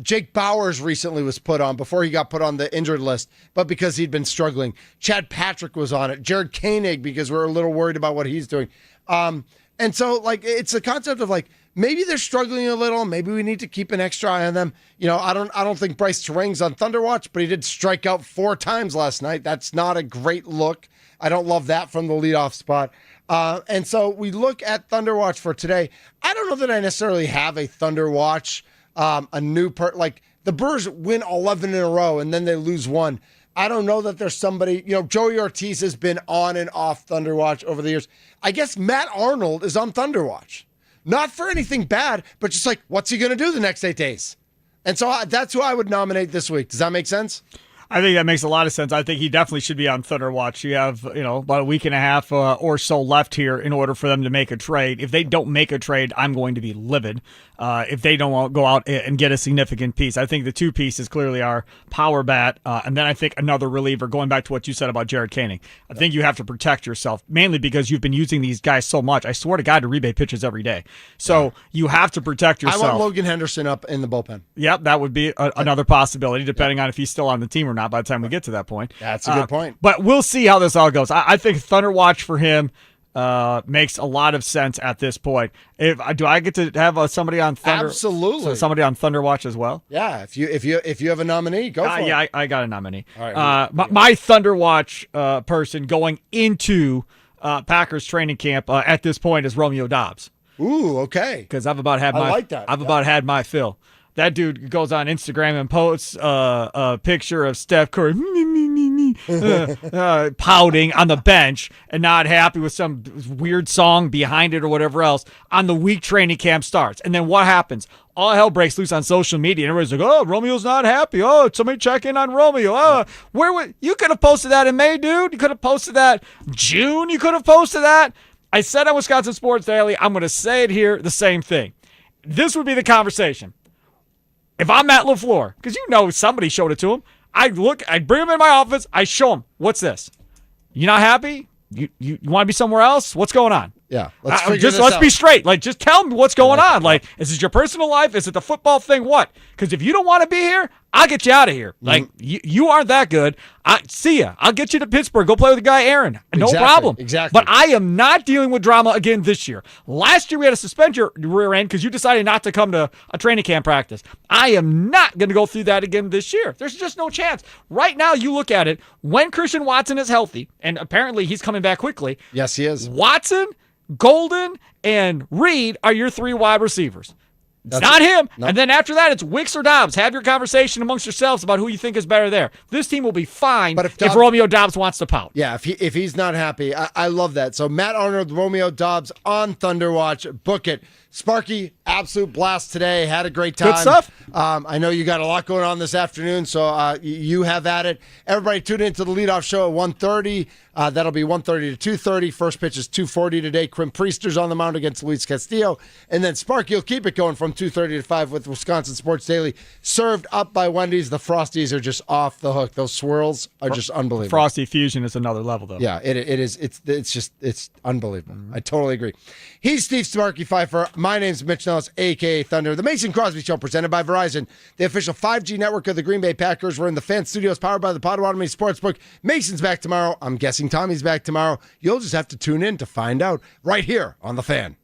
Jake Bowers recently was put on before he got put on the injured list, but because he'd been struggling. Chad Patrick was on it. Jared Koenig, because we're a little worried about what he's doing. And so, like, it's a concept of like maybe they're struggling a little. Maybe we need to keep an extra eye on them. You know, I don't think Bryce Terang's on Thunder Watch, but he did strike out 4 times last night. That's not a great look. I don't love that from the leadoff spot. And so we look at Thunder Watch for today. I don't know that I necessarily have a Thunder Watch, like the Brewers win 11 in a row and then they lose 1. I don't know that there's somebody, Joey Ortiz has been on and off Thunder Watch over the years. I guess Matt Arnold is on Thunder Watch. Not for anything bad, but just like, what's he going to do the next 8 days? And so that's who I would nominate this week. Does that make sense? I think that makes a lot of sense. I think he definitely should be on Thunder Watch. You have, about a week and a half or so left here in order for them to make a trade. If they don't make a trade, I'm going to be livid. If they don't go out and get a significant piece. I think the 2 pieces clearly are power bat, and then I think another reliever, going back to what you said about Jared Koenig. I think you have to protect yourself, mainly because you've been using these guys so much. I swear to God, Uribe pitches every day. So you have to protect yourself. I want Logan Henderson up in the bullpen. Yep, that would be another possibility, depending on if he's still on the team or not by the time we get to that point. That's a good point. But we'll see how this all goes. I think Thunder Watch for him makes a lot of sense at this point. Do I get to have somebody on Thunder? Absolutely. So somebody on Thunder Watch as well? Yeah, if you have a nominee, go for it. Yeah, I got a nominee. All right, my Thunder Watch person going into Packers training camp at this point is Romeo Dobbs. Ooh, okay. Because I've about had had my fill. That dude goes on Instagram and posts a picture of Steph Curry pouting on the bench and not happy with some weird song behind it or whatever else on the week training camp starts. And then what happens? All hell breaks loose on social media. And everybody's like, oh, Romeo's not happy. Oh, somebody check in on Romeo. Oh, you could have posted that in May, dude. You could have posted that June. You could have posted that. I said on Wisconsin Sports Daily, I'm going to say it here, the same thing. This would be the conversation. If I'm Matt LaFleur, because somebody showed it to him, I bring him in my office, I show him, what's this? You not happy? You want to be somewhere else? What's going on? Yeah, let's let's be straight. Like, just tell me what's going on. Like, is it your personal life? Is it the football thing? What? Because if you don't want to be here, I'll get you out of here. Like, you aren't that good. See ya. I'll get you to Pittsburgh. Go play with the guy Aaron. No problem. Exactly. But I am not dealing with drama again this year. Last year we had to suspend your rear end because you decided not to come to a training camp practice. I am not going to go through that again this year. There's just no chance. Right now, you look at it. When Christian Watson is healthy, and apparently he's coming back quickly. Yes, he is. Watson, Golden, and Reed are your 3 wide receivers. It's not him. Nope. And then after that, it's Wicks or Dobbs. Have your conversation amongst yourselves about who you think is better there. This team will be fine But if if Romeo Dobbs wants to pout. Yeah, if he's not happy, I love that. So Matt Arnold, Romeo Dobbs on Thunder Watch. Book it. Sparky, absolute blast today. Had a great time. Good stuff. I know you got a lot going on this afternoon, so you have at it. Everybody tune into the leadoff show at 1:30. That'll be 1:30 to 2:30. First pitch is 2:40 today. Quinn Priester's on the mound against Luis Castillo. And then Sparky will keep it going from 2:30 to 5 with Wisconsin Sports Daily. Served up by Wendy's. The Frosties are just off the hook. Those swirls are just unbelievable. Frosty Fusion is another level, though. Yeah, it is. It's unbelievable. I totally agree. He's Steve Sparky Pfeiffer. My name's Mitch Nelles, a.k.a. Thunder. The Mason Crosby Show presented by Verizon, the official 5G network of the Green Bay Packers. We're in the Fan Studios powered by the Potawatomi Sportsbook. Mason's back tomorrow. I'm guessing Tommy's back tomorrow. You'll just have to tune in to find out right here on The Fan.